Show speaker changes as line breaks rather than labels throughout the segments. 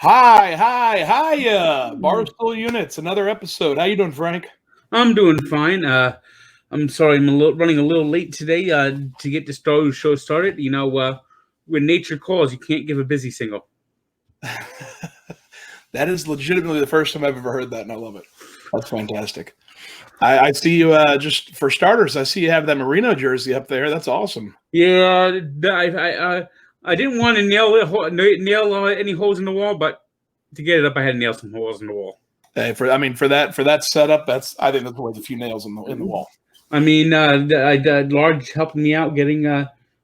Hiya! Barstool units, another episode. How you doing, Frank?
I'm doing fine. I'm sorry running a little late today to get the show started. When nature calls, you can't give a busy signal.
That is legitimately the first time I've ever heard that, and I love it. That's fantastic. I see you, just for starters, I see you have that Merino jersey up there. That's awesome.
Yeah, I didn't want to nail any holes in the wall, but to get it up, I had to nail some holes in the wall.
Hey, for that setup, I think that's worth a few nails in the wall.
I mean, Large helping me out getting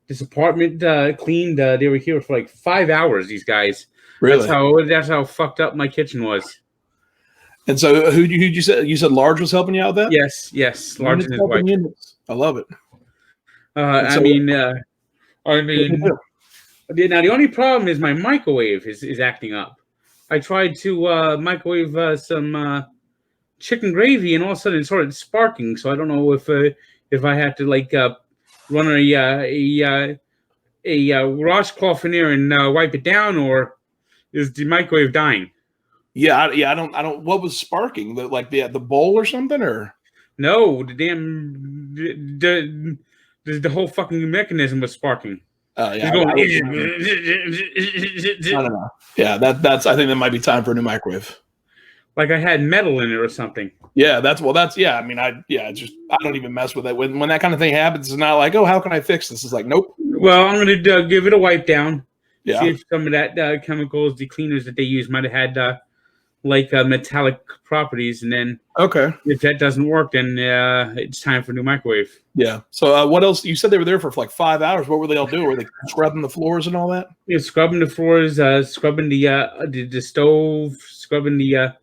this apartment cleaned. They were here for like 5 hours. These guys.
Really?
That's how fucked up my kitchen was.
And so, who you said? You said Large was helping you out with that?
Yes, Large and his wife.
Units. I love it.
Now the only problem is my microwave is acting up. I tried to microwave some chicken gravy, and all of a sudden it started sparking. So I don't know if I have to run a washcloth in there and wipe it down, or is the microwave dying?
I don't. What was sparking? The bowl or something, or
no? The whole fucking mechanism was sparking.
I don't know. Yeah, that's. I think that might be time for a new microwave.
Like I had metal in it or something.
Yeah, yeah. I mean, I don't even mess with it when that kind of thing happens. It's not like, oh, how can I fix this? It's like, nope.
Well, I'm gonna give it a wipe down.
Yeah.
See if some of that chemicals, the cleaners that they use, might have had metallic properties, and then if that doesn't work, then it's time for a new microwave.
Yeah. So what else? You said they were there for like 5 hours. What were they all doing? Were they scrubbing the floors and all that?
Yeah, scrubbing the floors, scrubbing the stove, scrubbing the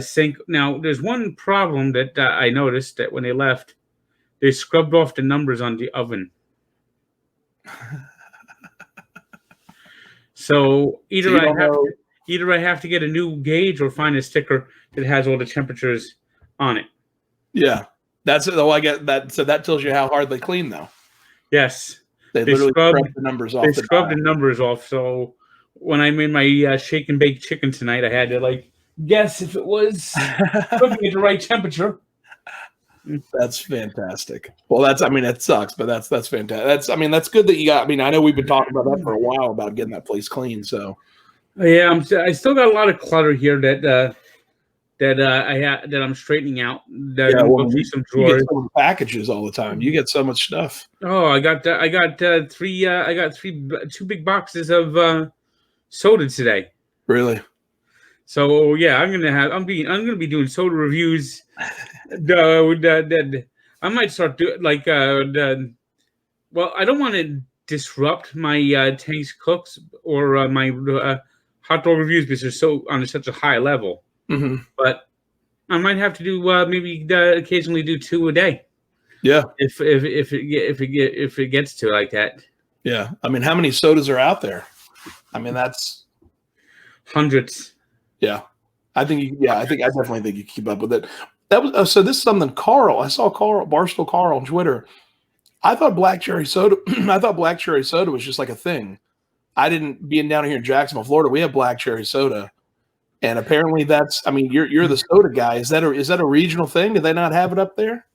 sink. Now, there's one problem that I noticed, that when they left, they scrubbed off the numbers on the oven. So either I have to get a new gauge or find a sticker that has all the temperatures on it.
Yeah, that's it. Though I get that. So that tells you how hard they clean, though.
Yes,
they literally scrubbed the numbers off.
They scrubbed the numbers off. So when I made my shake and bake chicken tonight, I had to guess if it was cooking at the right temperature.
That's fantastic. Well, it sucks, but that's fantastic. That's good that you got. I know we've been talking about that for a while, about getting that place clean. So
yeah, I still got a lot of clutter here that I'm straightening out.
Some drawers. You get so many packages all the time. You get so much stuff.
Oh, I got two big boxes of soda today.
Really?
So yeah, I'm gonna be doing soda reviews. I might start doing well, I don't want to disrupt my Tanks Cooks or my hot dog reviews because they're so on such a high level.
Mm-hmm.
But I might have to do maybe occasionally do 2 a day.
Yeah.
If it gets to like that.
Yeah. How many sodas are out there? That's
hundreds.
Yeah. I definitely think you keep up with it. That was so. This is something I saw Barstool Carl on Twitter. I thought black cherry soda. Was just like a thing. I didn't. Being down here in Jacksonville, Florida, we have black cherry soda, and apparently that's. You're the soda guy. Is that a regional thing? Do they not have it up there?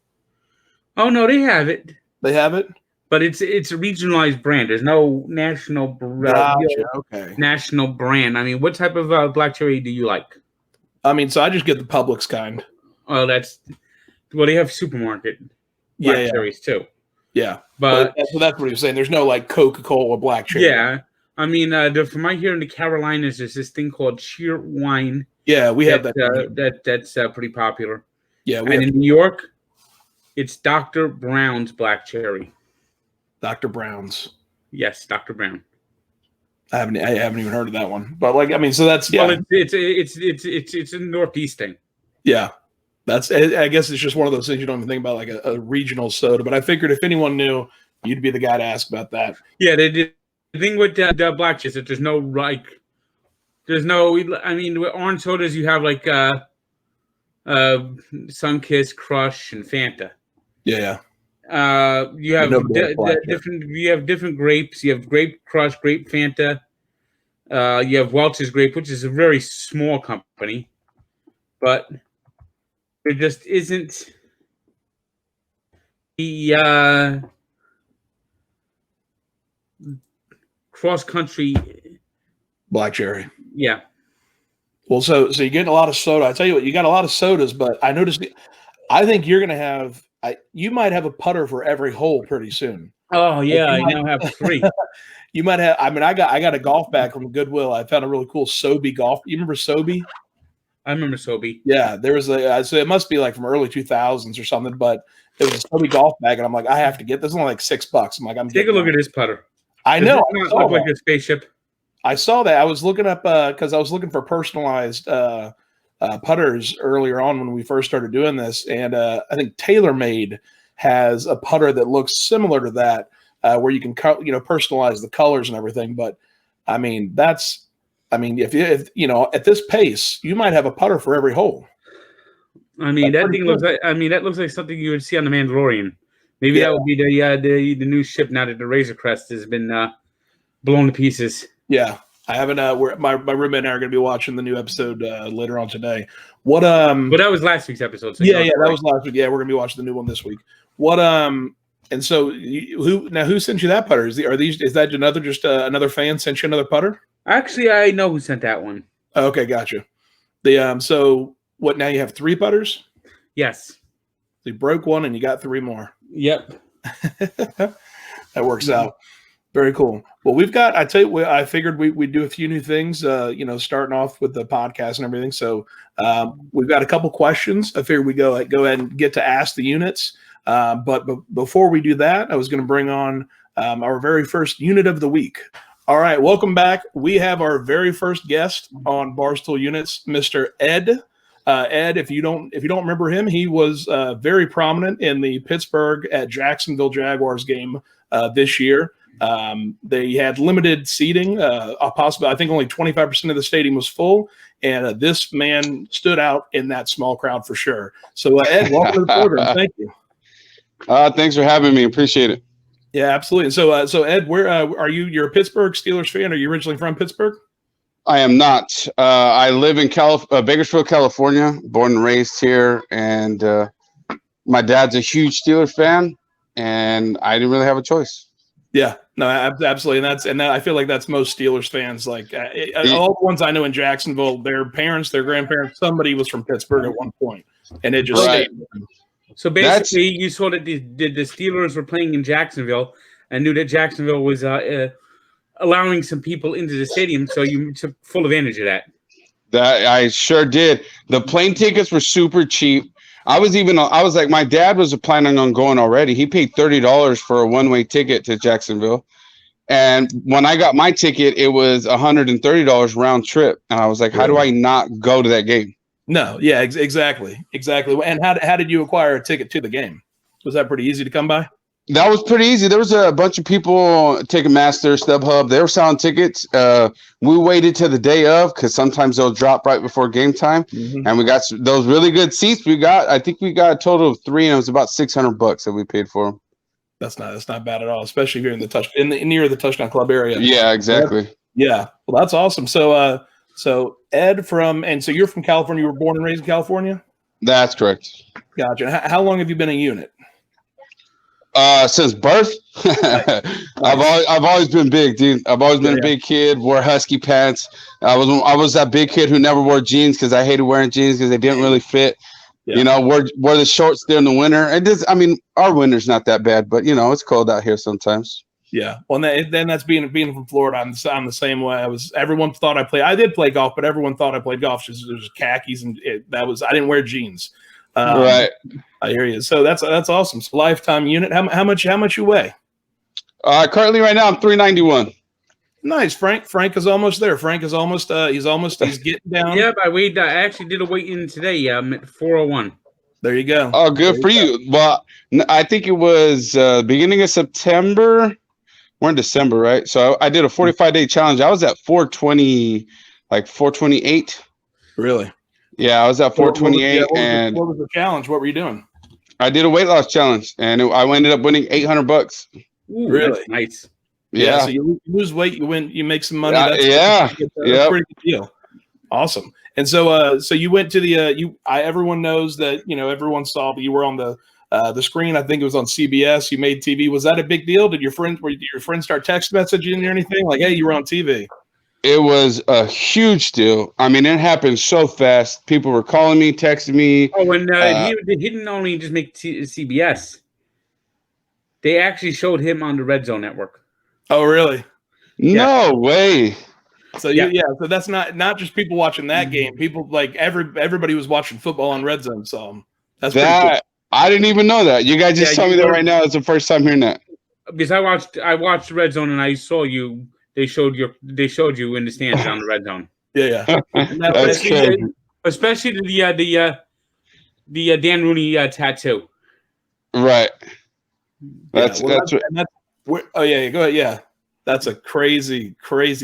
Oh no, they have it.
They have it,
but it's a regionalized brand. There's no national national brand. What type of black cherry do you like?
So I just get the Publix kind.
Oh, they have supermarket black cherries too.
Yeah,
but
so that's what you're saying. There's no Coca-Cola black cherry.
Yeah, from right here in the Carolinas, there's this thing called Cheer Wine.
Yeah, we have that.
That's pretty popular.
Yeah,
and in New York, it's Dr. Brown's black cherry.
Dr. Brown's.
Yes, Dr. Brown.
I haven't even heard of that one, but so that's
Well, it's a Northeast thing.
Yeah, I guess it's just one of those things you don't even think about, like a regional soda. But I figured if anyone knew, you'd be the guy to ask about that.
Yeah, they did. The thing with the black cherry is that with orange sodas you have Sunkist, Crush, and Fanta.
Yeah.
You have different grapes. You have grape Crush, grape Fanta, You have Welch's Grape, which is a very small company, but there just isn't the cross country.
Black cherry.
Yeah.
Well, so you're getting a lot of soda. I tell you what, you got a lot of sodas, but I noticed. I think you're going to have. You might have a putter for every hole pretty soon.
Oh yeah, I
might,
now have 3.
You might have. I mean, I got a golf bag from Goodwill. I found a really cool Sobe golf. You remember Sobe?
I remember Sobe.
Yeah, there was a. So it must be like from early 2000s or something. But it was a Sobe golf bag, and I'm like, I have to get this. It's only like $6. I'm like,
Take a look at this putter.
I know.
Does it not look like a spaceship?
I saw that. I was looking up because I was looking for personalized putters earlier on when we first started doing this, and I think TaylorMade has a putter that looks similar to that, where you can personalize the colors and everything. But I mean, if you know at this pace, you might have a putter for every hole.
I mean, that thing looks like. I mean, that looks like something you would see on the Mandalorian. Maybe that would be the new ship now that the Razor Crest has been blown to pieces.
Yeah, I haven't. My roommate and I are going to be watching the new episode later on today. What
But that was last week's episode. So
yeah, that was last week. Yeah, we're going to be watching the new one this week. What and so who sent you that putter? Is that another fan sent you another putter?
Actually, I know who sent that one.
Oh, okay, gotcha. So what? Now you have 3 putters.
Yes.
So you broke one and you got 3 more.
Yep.
That works out. Very cool. Well, I tell you, I figured we'd do a few new things, starting off with the podcast and everything. So we've got a couple questions. I figured we go ahead and get to ask the units. But before we do that, I was going to bring on our very first unit of the week. All right, welcome back. We have our very first guest on Barstool Units, Mr. Ed. Ed, if you don't remember him, he was very prominent in the Pittsburgh at Jacksonville Jaguars game this year. They had limited seating, possibly I think only 25% of the stadium was full, and this man stood out in that small crowd for sure. So Ed, welcome to the program. Thank you.
Thanks for having me. Appreciate it.
Yeah, absolutely. So Ed, where are you? You're a Pittsburgh Steelers fan? Are you originally from Pittsburgh?
I am not. I live in Bakersfield, California, born and raised here, and my dad's a huge Steelers fan, and I didn't really have a choice.
Yeah, no, absolutely, and I feel like that's most Steelers fans. Like all the ones I know in Jacksonville, their parents, their grandparents, somebody was from Pittsburgh at one point, and it just stayed.
So basically, you saw that the Steelers were playing in Jacksonville and knew that Jacksonville was allowing some people into the stadium, so you took full advantage of that.
That I sure did. The plane tickets were super cheap. I was like, my dad was planning on going already. He paid $30 for a one-way ticket to Jacksonville. And when I got my ticket, it was $130 round trip. And I was like, how do I not go to that game?
No, yeah, exactly. And how did you acquire a ticket to the game? Was that pretty easy to come by?
That was pretty easy. There was a bunch of people, Ticketmaster, StubHub. They were selling tickets. We waited till the day of because sometimes they'll drop right before game time. Mm-hmm. And we got those really good seats. I think we got a total of 3, and it was about $600 that we paid for them. That's
not bad at all, especially here in near the Touchdown Club area.
Yeah, exactly.
Yeah, well, that's awesome. So Ed so you're from California. You were born and raised in California?
That's correct.
Gotcha. How long have you been a unit?
Since birth. I've always been big, dude. I've always been a big kid. Wore husky pants. I was that big kid who never wore jeans because I hated wearing jeans because they didn't really fit. Yeah. Wore the shorts during the winter. Our winter's not that bad, but it's cold out here sometimes.
Yeah. Well, then that's being from Florida. I'm the same way. Everyone thought I played. I did play golf, but everyone thought I played golf. Just there's khakis and I didn't wear jeans.
Right.
I hear you. So that's awesome. So lifetime unit. How much you weigh?
Currently right now I'm 391.
Nice. Frank is almost there. Frank is almost he's getting down.
Yeah, I actually did a weight in today. I'm at 401.
There you go.
Oh, good for you. Well, I think it was beginning of September. We're in December, right? So I did a 45-day challenge. I was at 420, like 428.
Really?
Yeah, I was at 428.
What was the challenge? What were you doing?
I did a weight loss challenge, and I ended up winning $800.
Ooh, really? That's nice.
Yeah.
So you lose weight, you win, you make some money. That's
Yeah.
That's a pretty good deal. Awesome. And so, so you went to the everyone knows that everyone saw that you were on the screen. I think it was on CBS. You made TV. Was that a big deal? Did your friends start text messaging or anything like, "Hey, you were on TV"?
It was a huge deal. I mean, it happened so fast. People were calling me, texting me.
Oh, and he didn't only just make CBS. They actually showed him on the Red Zone network.
Oh, really?
No way.
So so that's not just people watching that game. People like everybody was watching football on Red Zone. So that's pretty cool.
I didn't even know that. You guys just told me that right now. It's the first time hearing that.
Because I watched Red Zone and I saw you. They showed you in the stands on the Red Zone.
Yeah.
That's crazy.
Especially the Dan Rooney tattoo.
Right.
Go ahead. Yeah. That's a crazy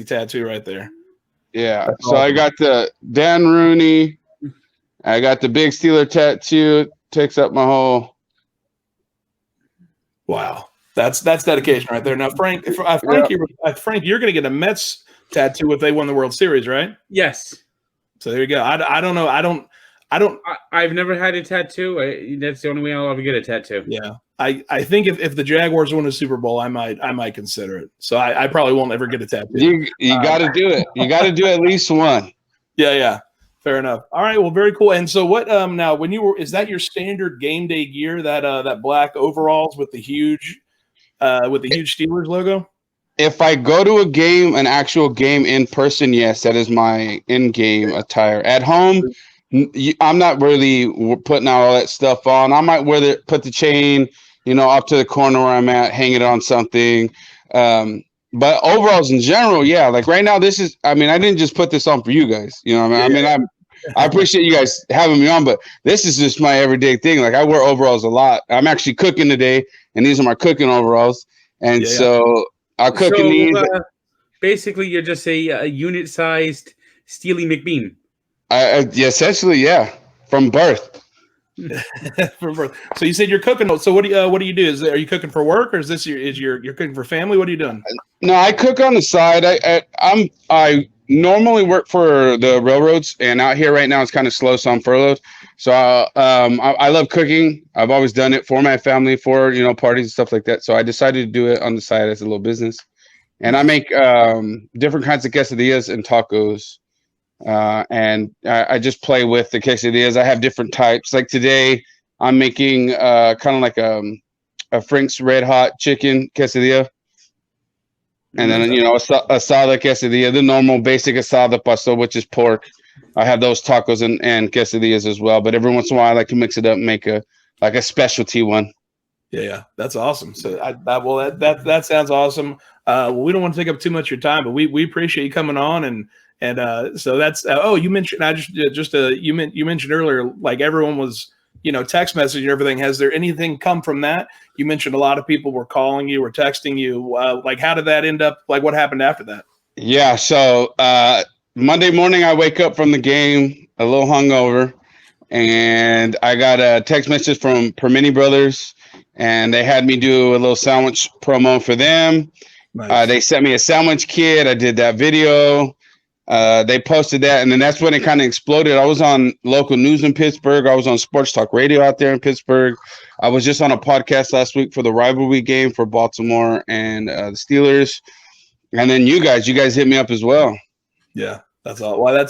tattoo right there.
Yeah. That's awesome. I got the Dan Rooney. I got the big Steeler tattoo. Takes up my whole.
Wow. That's dedication right there. Now, Frank, Frank, you're going to get a Mets tattoo if they won the World Series, right?
Yes.
So there you go. I don't know.
I've never had a tattoo. That's the only way I'll ever get a tattoo.
Yeah. I think if the Jaguars win a Super Bowl, I might consider it. So I probably won't ever get a tattoo.
You got to do it. You got to do at least one.
Yeah. Fair enough. All right. Well, very cool. And so what? Now, is that your standard game day gear? That black overalls with the huge Steelers logo?
If I go to an actual game in person, yes, that is my in-game attire. At home, I'm not really putting out all that stuff on. I might put the chain, up to the corner where I'm at, hang it on something. But overalls in general, yeah. Like right now, I didn't just put this on for you guys. I appreciate you guys having me on, but this is just my everyday thing. Like I wear overalls a lot. I'm actually cooking today, and these are my cooking overalls. And so I'll cook in these.
Basically, you're just a unit-sized Steely McBean.
Essentially, yeah, from birth.
From birth. So you said you're cooking. So what do you do? Are you cooking for work, or is this you're cooking for family? What are you doing?
No, I cook on the side. I normally work for the railroads, and out here right now it's kind of slow, so I'm furloughed. So I love cooking. I've always done it for my family, for parties and stuff like that. So I decided to do it on the side as a little business, and I make different kinds of quesadillas and tacos. And I just play with the quesadillas. I have different types. Like today, I'm making kind of like a Frank's Red Hot chicken quesadilla. And then, asada quesadilla, the normal basic asada pastor, which is pork. I have those tacos and quesadillas as well. But every once in a while, I like to mix it up and make a specialty one.
Yeah, that's awesome. So that sounds awesome. We don't want to take up too much of your time, but we appreciate you coming on and so that's you mentioned you mentioned earlier, like everyone was text messaging and everything. Has there anything come from that? You mentioned a lot of people were calling you or texting you. Like how did that end up? Like what happened after that?
Yeah, so Monday morning I wake up from the game a little hungover, and I got a text message from Permini Brothers, and they had me do a little sandwich promo for them. Nice. They sent me a sandwich kit. I did that video. They posted that, and then that's when it kind of exploded. I was on local news in Pittsburgh. I was on Sports Talk Radio out there in Pittsburgh. I was just on a podcast last week for the rivalry game for Baltimore and the Steelers. And then you guys hit me up as well.
Yeah, that's all. Well,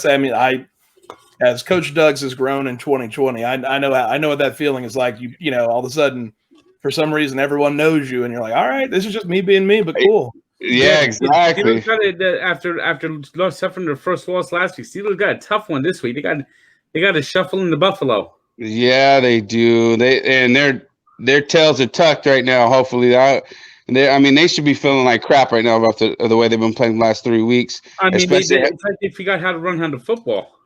as Coach Doug's has grown in 2020, I know what that feeling is like. All of a sudden, for some reason, everyone knows you, and you're like, all right, this is just me being me, but cool.
Yeah, exactly.
After suffering their first loss last week, Steelers got a tough one this week. They got to shuffle into Buffalo.
Yeah, they do. Their tails are tucked right now. Hopefully, they should be feeling like crap right now about the way they've been playing the last 3 weeks.
It's like they forgot how to run the football.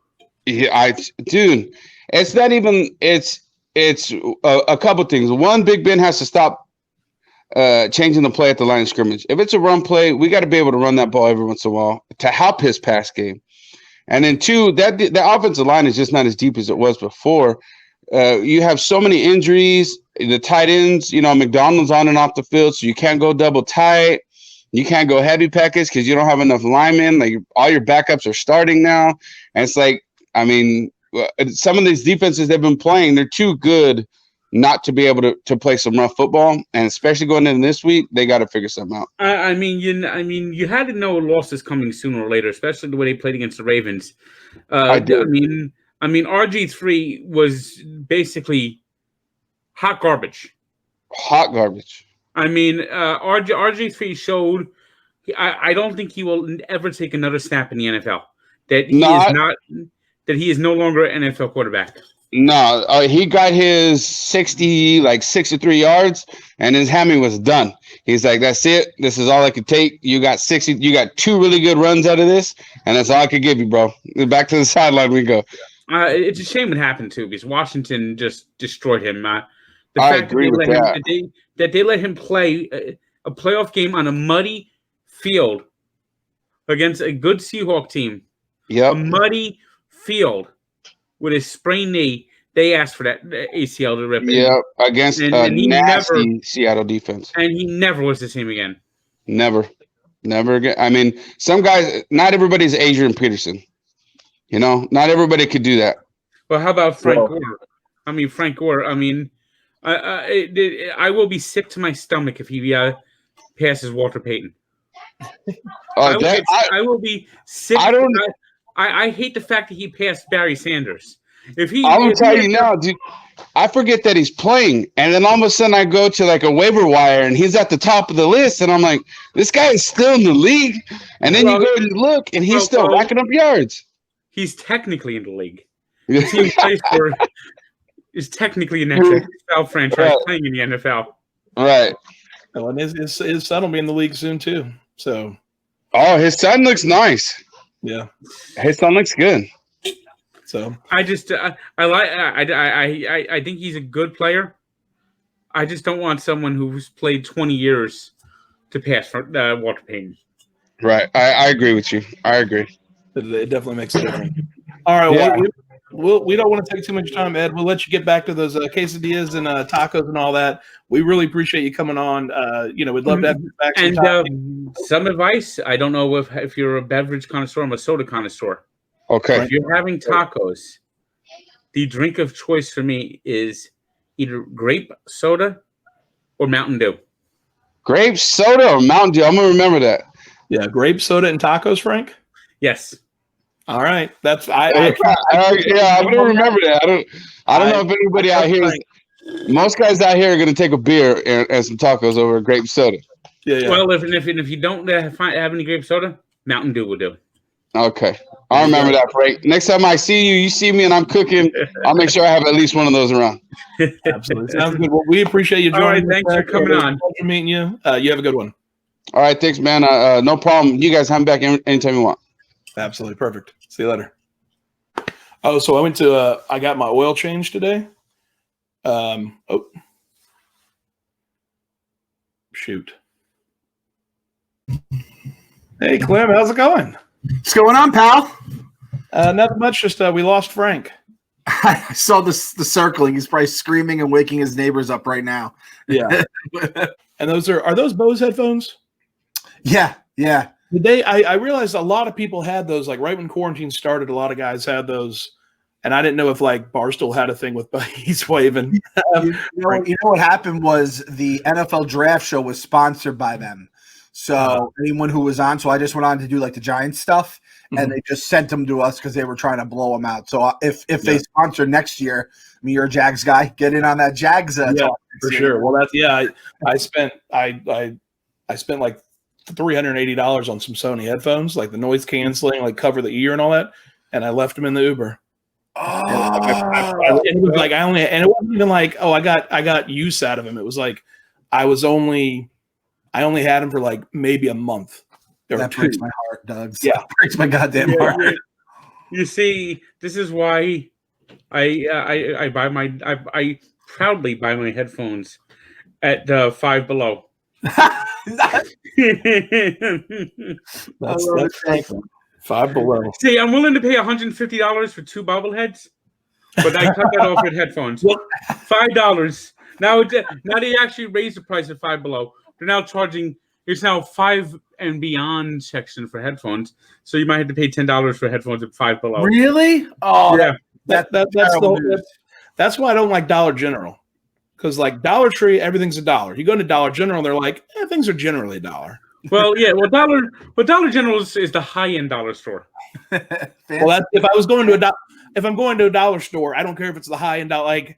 Yeah, dude, it's not even. It's a couple things. One, Big Ben has to stop changing the play at the line of scrimmage. If it's a run play, we got to be able to run that ball every once in a while to help his pass game. And then two, that the offensive line is just not as deep as it was before. You have so many injuries. The tight ends, McDonald's on and off the field, so you can't go double tight. You can't go heavy package because you don't have enough linemen. Like all your backups are starting now, and it's like, I mean, some of these defenses they've been playing, they're too good not to be able to play some rough football, and especially going into this week, they got to figure something out.
I mean, you had to know losses coming sooner or later, especially the way they played against the Ravens.
I did.
I mean, RG3 was basically hot garbage.
Hot garbage.
I mean, RG3 showed. I don't think he will ever take another snap in the NFL. That he is no longer an NFL quarterback.
No, he got his 63 yards, and his hammy was done. He's like, that's it. This is all I could take. You got 60. You got 2 really good runs out of this, and that's all I could give you, bro. Back to the sideline we go.
It's a shame it happened too, because Washington just destroyed him.
I agree with that.
That they let him play a playoff game on a muddy field against a good Seahawk team.
Yep.
A muddy field with his sprained knee. They asked for that ACL to rip.
Yep, against a nasty Seattle defense.
And he never was the same again.
Never again. I mean, some guys, not everybody's Adrian Peterson. You know, not everybody could do that.
Well, how about Frank Gore? I mean, Frank Gore. I mean, I will be sick to my stomach if he passes Walter Payton. I will be sick. I hate the fact that he passed Barry Sanders.
I'm telling you now, dude. I forget that he's playing, and then all of a sudden I go to like a waiver wire, and he's at the top of the list, and I'm like, this guy is still in the league. And then you go and you look, and he's still racking up yards.
He's technically in the league. The team he plays for is technically an NFL franchise playing in the NFL.
Right.
Well, and his son will be in the league soon too. So.
Oh, his son looks nice.
Yeah.
His son looks good.
So
I just I think he's a good player. I just don't want someone who's played 20 years to pass for Walter Payton.
Right. I agree with you. I agree.
It definitely makes a difference. All right.
Yeah.
Well, we don't want to take too much time, Ed. We'll let you get back to those quesadillas and tacos and all that. We really appreciate you coming on. We'd love to have you back.
And some advice. I don't know if you're a beverage connoisseur or a soda connoisseur.
Okay.
If you're having tacos, the drink of choice for me is either grape soda or Mountain Dew.
Grape soda or Mountain Dew? I'm going to remember that.
Yeah, grape soda and tacos, Frank?
Yes.
All right. That's
I'm going to remember that. I don't know if anybody out here most guys out here are going to take a beer and some tacos over a grape soda.
Yeah. Well, if you don't have any grape soda, Mountain Dew will do.
Okay. I remember that, Frank. Next time I see you, you see me and I'm cooking, I'll make sure I have at least one of those around.
Absolutely. Sounds good. Well, we appreciate you joining us.
All right, thanks for coming on.
Pleasure meeting you. You have a good one.
All right, thanks, man. No problem. You guys have me back anytime you want.
Absolutely. Perfect. See you later. Oh, so I went to I got my oil change today. Shoot. Hey, Clem, how's it going?
What's going on, pal?
Nothing much. Just we lost Frank.
I saw the circling. He's probably screaming and waking his neighbors up right now.
Yeah. And those are those Bose headphones?
Yeah.
I realized a lot of people had those. Like right when quarantine started, a lot of guys had those, and I didn't know if like Barstool had a thing with he's waving.
You know what happened was the NFL draft show was sponsored by them. So anyone who was on, so I just went on to do like the Giants stuff, and they just sent them to us because they were trying to blow them out. So if they sponsor next year, I mean, you're a Jags guy, get in on that Jags.
Talk for sure. Well, that's I spent like $380 on some Sony headphones, like the noise canceling, like cover the ear and all that, and I left them in the Uber. It was like it wasn't even like I got use out of them. It was like I only had them for like maybe a month.
That breaks my heart, Doug. Yeah, that breaks my goddamn heart.
You see, this is why I proudly buy my headphones at Five Below.
That's Five Below.
See, I'm willing to pay $150 for 2 bobbleheads, but I cut that off with headphones. $5. Now they actually raised the price of Five Below. They're now charging it's now 5 and beyond section for headphones. So you might have to pay $10 for headphones at 5 below.
Really? Oh,
Yeah.
That's why I don't like Dollar General. Because like Dollar Tree, everything's $1. You go to Dollar General, they're like, things are generally $1.
Well, yeah. Well, Dollar General is the high-end dollar store.
Well, if I'm going to a dollar store, I don't care if it's the high end dollar. Like,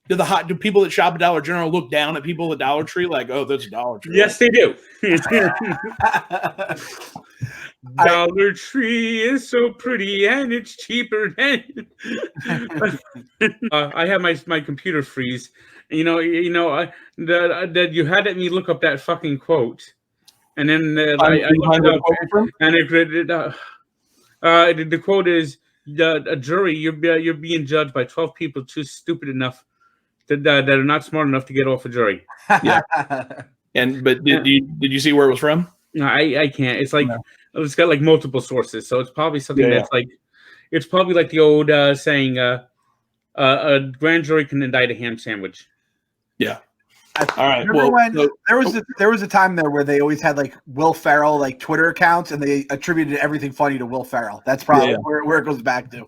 do people that shop at Dollar General look down at people at Dollar Tree like, oh, that's Dollar Tree?
Yes, they do. Dollar Tree is so pretty and it's cheaper than. I have my computer freeze. That you had me look up that fucking quote, and then I looked it up, and the quote is a jury. You're being judged by 12 people too stupid enough that are not smart enough to get off a jury.
Yeah. But did you see where it was from?
No, I can't. It's like it's got like multiple sources, so it's probably something that's like it's probably like the old saying a grand jury can indict a ham sandwich.
Yeah. All right.
There was a time there where they always had like Will Ferrell like Twitter accounts, and they attributed everything funny to Will Ferrell. That's probably where it goes back to.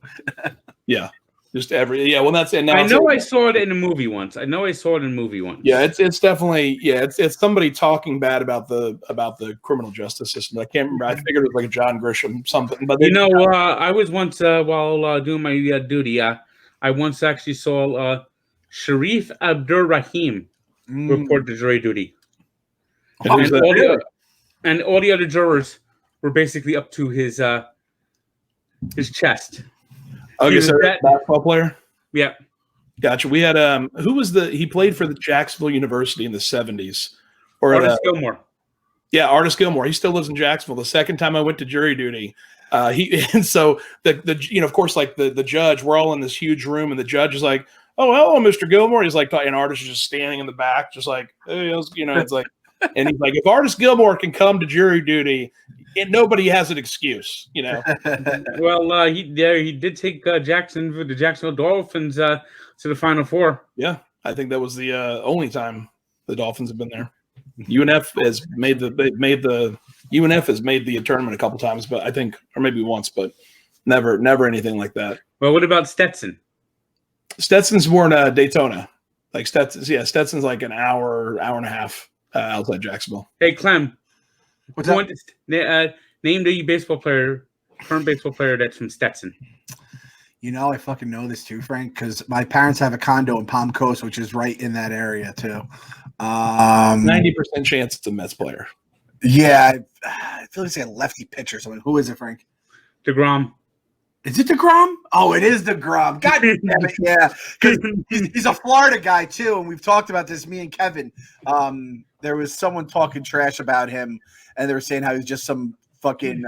Yeah. Just well, that's it. Now
I saw it in a movie once.
Yeah, it's definitely it's somebody talking bad about the criminal justice system. I can't remember. I figured it was like a John Grisham something. But
I was once while doing my duty. I once actually saw Sharif Abdur-Rahim report to jury duty, and all the other jurors were basically up to his chest.
Okay, so basketball player.
Yeah,
gotcha. We had he played for the Jacksonville University in the 70s. Or
Artis Gilmore.
Yeah, Artis Gilmore. He still lives in Jacksonville. The second time I went to jury duty, so of course, like the judge, we're all in this huge room, and the judge is like, "Oh, hello, Mr. Gilmore." He's like, and Artis is just standing in the back, just like, hey, it's like, and he's like, if Artis Gilmore can come to jury duty, nobody has an excuse,
Well, he did take the Jacksonville Dolphins to the Final Four.
Yeah, I think that was the only time the Dolphins have been there. UNF has made the tournament a couple times, but I think, or maybe once, but never anything like that.
Well, what about Stetson?
Stetson's more in Daytona. Like Stetson's like an hour and a half outside Jacksonville.
Hey, Clem.
What's up?
Name the current baseball player that's from Stetson.
I fucking know this too, Frank, because my parents have a condo in Palm Coast, which is right in that area too.
90% chance it's a Mets player.
Yeah, I feel like it's like a lefty pitcher. Someone. Who is it, Frank?
DeGrom.
Is it DeGrom? Oh, it is DeGrom. God damn it, yeah. Because he's a Florida guy too, and we've talked about this. Me and Kevin. There was someone talking trash about him, and they were saying how he's just some fucking.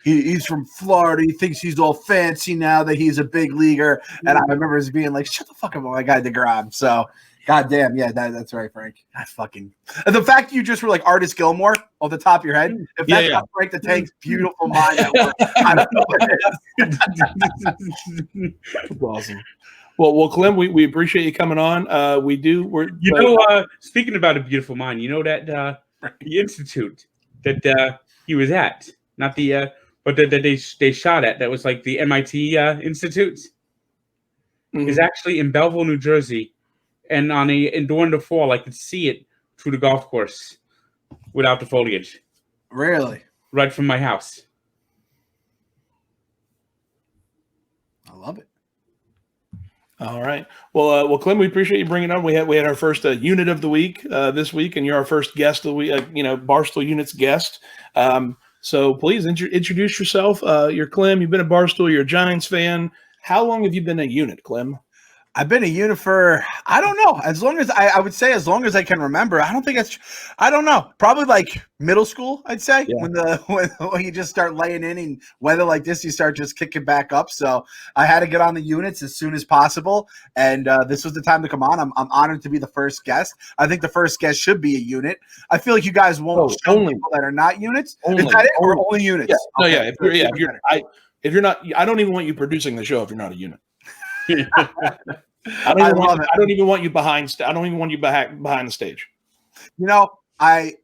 He's from Florida. He thinks he's all fancy now that he's a big leaguer. And I remember us being like, "Shut the fuck up, my guy DeGrom." So, goddamn, yeah, that's right, Frank. And the fact you just were like Artis Gilmore off the top of your head. If that's not Frank the Tank's beautiful mind, I don't know what it is.
That's awesome. Well, Clem, we appreciate you coming on. We do.
Speaking about a beautiful mind, that the institute that he was at, not the but that they shot at, that was like the MIT Institute, is actually in Belleville, New Jersey, and during the fall, I could see it through the golf course without the foliage.
Really?
Right from my house.
I love it.
All right. Well, Clem, we appreciate you bringing it on. We had our first unit of the week this week, and you're our first guest of the week. Barstool Unit's guest. So please introduce yourself. You're Clem. You've been at Barstool. You're a Giants fan. How long have you been a unit, Clem?
I've been a unit for, I don't know, as long as I would say as long as I can remember. I don't know, probably like middle school, I'd say, when you just start laying in, and weather like this, you start just kicking back up. So I had to get on the units as soon as possible, and this was the time to come on. I'm honored to be the first guest. I think the first guest should be a unit. I feel like you guys won't show people that are not units. Is that it, or only units?
Yeah. Okay. If you're not, I don't even want you producing the show if you're not a unit. I don't even want you behind the stage.
I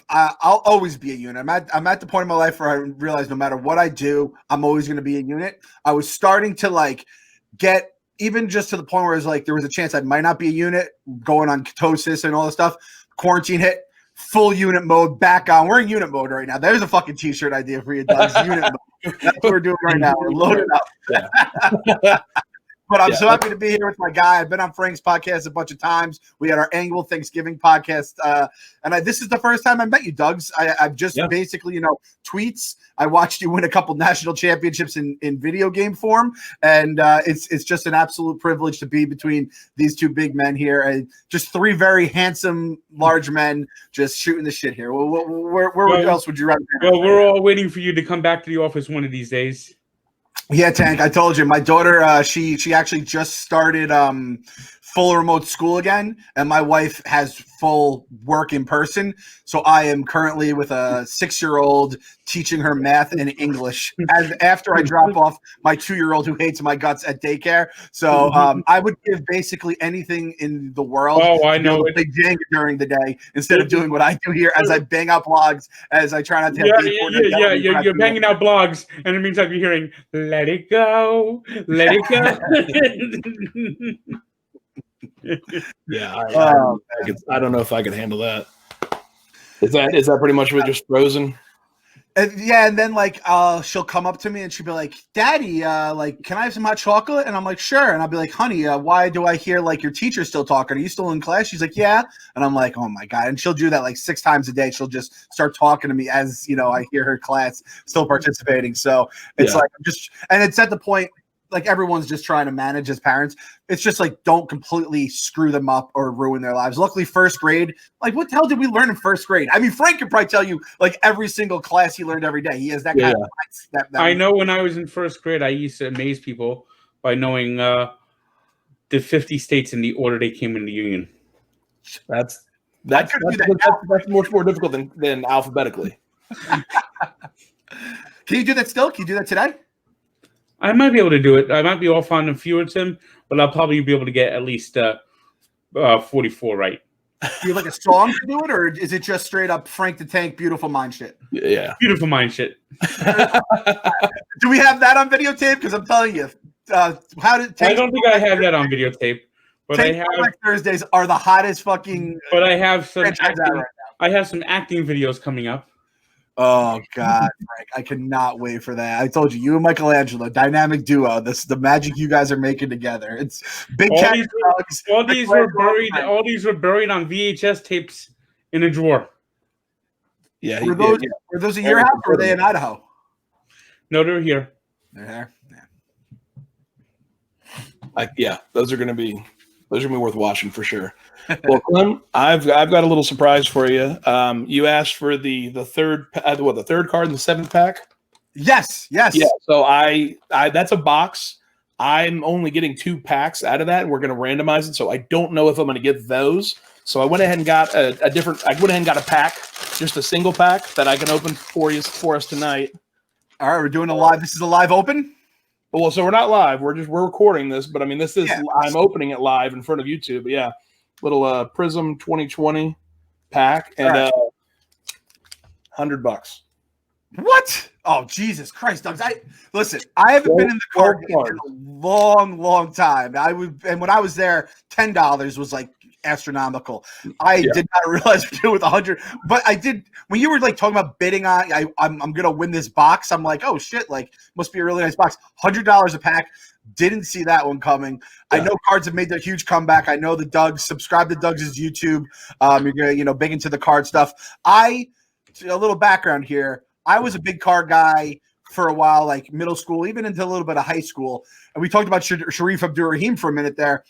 I'll always be a unit. I'm at the point in my life where I realize no matter what I do, I'm always going to be a unit. I was starting to like get even just to the point where it's like there was a chance I might not be a unit, going on ketosis and all this stuff. Quarantine hit, full unit mode, back on. We're in unit mode right now. There's a fucking t-shirt idea for you, Doug. Unit mode. That's what we're doing right now. We're loaded up.
Yeah.
But I'm so happy to be here with my guy. I've been on Frank's podcast a bunch of times. We had our annual Thanksgiving podcast. And this is the first time I met you, Doug's. I've just basically, tweets. I watched you win a couple national championships in video game form. And it's just an absolute privilege to be between these two big men here. And just three very handsome, large men just shooting the shit here. Where else would you rather?
Well, we're all waiting for you to come back to the office one of these days.
Yeah, Tank, I told you. My daughter, she actually just started full remote school again, and my wife has full work in person. So I am currently with a 6-year-old teaching her math and English after I drop off my 2-year-old who hates my guts at daycare. So I would give basically anything in the world
I know
to play Jenga during the day instead of doing what I do here as I bang out blogs, as I try not to have
You're banging out blogs, and it means I'll be hearing, let it go, let it go.
Yeah, I don't know if I could handle that. Is that pretty much of it, just frozen?
And then like she'll come up to me and she'll be like, "Daddy, like, can I have some hot chocolate?" And I'm like, "Sure." And I'll be like, "Honey, why do I hear like your teacher's still talking? Are you still in class?" She's like, "Yeah." And I'm like, "Oh my God." And she'll do that like 6 times a day. She'll just start talking to me as I hear her class still participating. So it's like and it's at the point like everyone's just trying to manage as parents. It's just like, don't completely screw them up or ruin their lives. Luckily, first grade, like what the hell did we learn in first grade? I mean, Frank could probably tell you like every single class he learned every day. He has that kind of that
I know when I was in first grade, I used to amaze people by knowing the 50 states in the order they came in the Union.
That's much more difficult than alphabetically.
Can you do that still? Can you do that today?
I might be able to do it. I might be off on a few of them, but I'll probably be able to get at least 44 right.
Do you have like a song to do it, or is it just straight up Frank the Tank, beautiful mind shit?
Yeah.
Beautiful mind shit.
Do we have that on videotape? Because I'm telling you,
I don't think I have that on videotape. But I have
Thursdays are the hottest fucking.
But I have some acting videos coming up.
Oh God, Frank! I cannot wait for that. I told you and Michelangelo, dynamic duo. This is the magic you guys are making together. It's big.
All these were buried on VHS tapes in a drawer.
Yeah, were those at your house or were they in Idaho?
No, they're here.
They're here.
Yeah, those are going to be worth watching for sure. Well, Clem, I've got a little surprise for you. You asked for the third card in the 7th pack.
Yes. Yeah.
So I that's a box. I'm only getting 2 packs out of that, and we're going to randomize it. So I don't know if I'm going to get those. So I went ahead and got I went ahead and got a pack, just a single pack that I can open for us tonight.
All right, we're doing a live. This is a live open.
Well, so we're not live. We're recording this, but I mean, this is I'm opening it live in front of YouTube. But yeah, little Prism 2020 pack and $100.
What? Oh, Jesus Christ, Doug! I haven't been in the card game in a long time. And when I was there, $10 was like astronomical. I did not realize we do with 100, but I did when you were like talking about bidding on. I'm gonna win this box. I'm like, oh shit, like must be a really nice box. $100 a pack. Didn't see that one coming. I know cards have made their huge comeback. I know the Doug's subscribe to Doug's YouTube. You're gonna big into the card stuff. A little background here. I was a big card guy for a while, like middle school, even into a little bit of high school. And we talked about Sharif Abdur-Rahim for a minute there.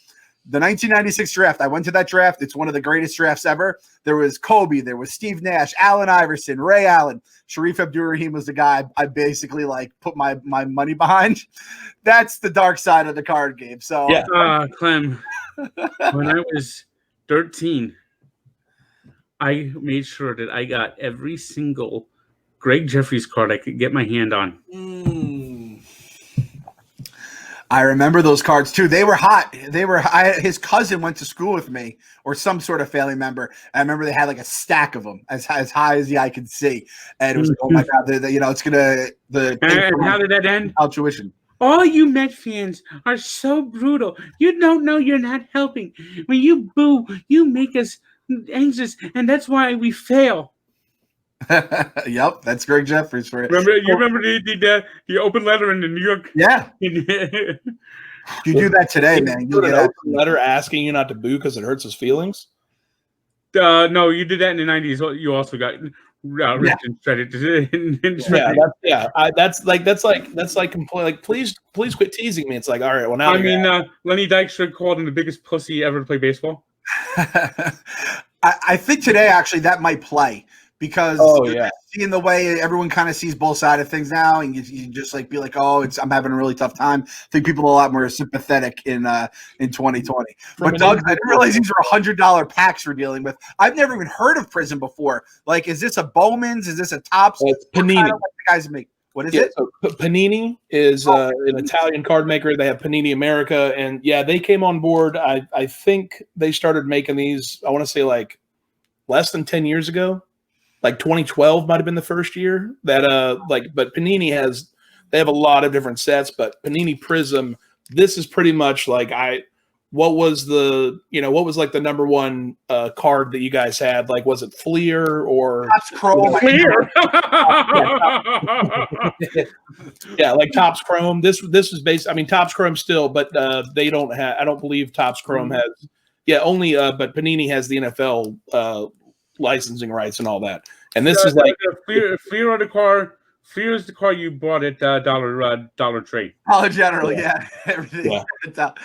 The 1996 draft, I went to that draft. It's one of the greatest drafts ever. There was Kobe, there was Steve Nash, Allen Iverson, Ray Allen. Sharif Abdur-Rahim was the guy I basically like put my money behind. That's the dark side of the card game. So
Clem, when I was 13, I made sure that I got every single Greg Jeffries card I could get my hand on.
I remember those cards too. They were hot. His cousin went to school with me, or some sort of family member. I remember they had like a stack of them, as high as the eye could see, and it was like, oh my god, it's gonna
And how did that end?
Tuition.
All you Met fans are so brutal. You don't know you're not helping. When you boo, you make us anxious, and that's why we fail.
Yep, that's Greg Jeffries for it.
Remember the open letter in the New York?
Yeah. You do that today, man.
You'll get an open letter asking you not to boo because it hurts his feelings.
No, you did that in the 90s. You also got ripped and shredded.
That's like complete. Like, please quit teasing me. It's like, all right, well now.
I mean, Lenny Dykstra called him the biggest pussy ever to play baseball.
I think today actually that might play. Because seeing the way everyone kind of sees both sides of things now, and you just like be like, oh, I'm having a really tough time. I think people are a lot more sympathetic in 2020. But Doug, I didn't realize these were $100 packs we're dealing with. I've never even heard of Prism before. Like, is this a Bowman's? Is this a Topps?
It's Panini.
Kind of like the guys make. What is it?
So Panini is an Italian card maker. They have Panini America, and they came on board. I think they started making these. I want to say like less than 10 years ago. Like 2012 might have been the first year that but Panini they have a lot of different sets, but Panini Prism, this is pretty much like what was like the number one card that you guys had? Like, was it Fleer or
Topps Chrome?
Fleer.
Yeah, like Topps Chrome. This is based. I mean, Topps Chrome still, but they don't have. I don't believe Topps Chrome has. Yeah, only. But Panini has the NFL licensing rights and all that. And this is like
Fleer the car. Fleer is the car you bought at Dollar Tree.
Dollar General, everything.
Yeah.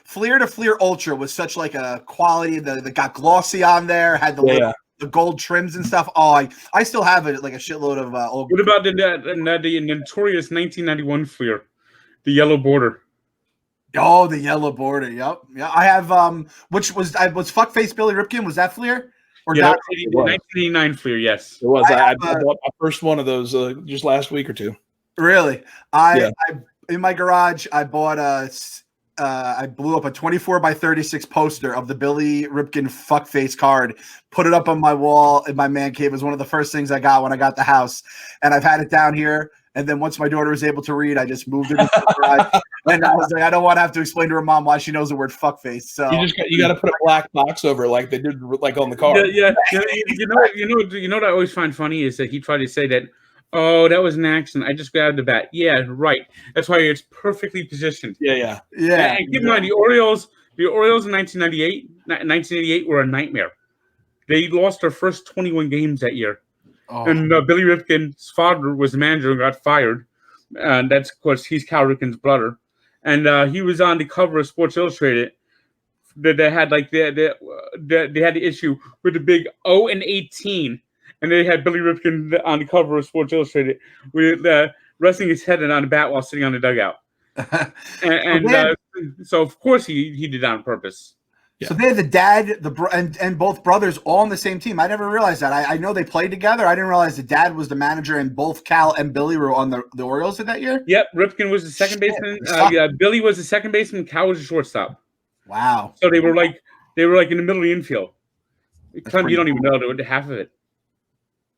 Fleer to Fleer Ultra was such like a quality that got glossy on there. Had the gold trims and stuff. Oh, I still have it like a shitload of old.
What about the notorious 1991 Fleer, the yellow border?
Oh, the yellow border. Yep. Yeah, I have which was Fuckface Billy Ripken. Was that Fleer? Or
1989 Fleer, yes.
It was. I bought my first one of those just last week or two.
Really? I in my garage, I bought I blew up a 24x36 poster of the Billy Ripken fuckface card, put it up on my wall in my man cave. It was one of the first things I got when I got the house. And I've had it down here. And then once my daughter was able to read, I just moved it into the garage. And I was like, I don't want to have to explain to her mom why she knows the word fuckface. So
you got to put a black box over it like they did like on the card.
Yeah. You know what I always find funny is that he tried to say that, oh, that was an accident. I just grabbed the bat. Yeah, right. That's why it's perfectly positioned.
Yeah.
And keep in mind, the Orioles in 1988 were a nightmare. They lost their first 21 games that year. Oh. And Billy Ripken's father was the manager and got fired. And that's because he's Cal Ripken's brother. And he was on the cover of Sports Illustrated. They had like they had the issue with the big 0-18. And they had Billy Ripken on the cover of Sports Illustrated with resting his head on the bat while sitting on the dugout. So of course he did that on purpose.
Yeah. So they had the dad, and both brothers all on the same team. I never realized that. I know they played together. I didn't realize the dad was the manager, and both Cal and Billy were on the Orioles that year.
Yep, Ripken was the second baseman. Billy was the second baseman. Cal was the shortstop.
Wow.
So they were like in the middle of the infield. Clem, you don't even know half of it.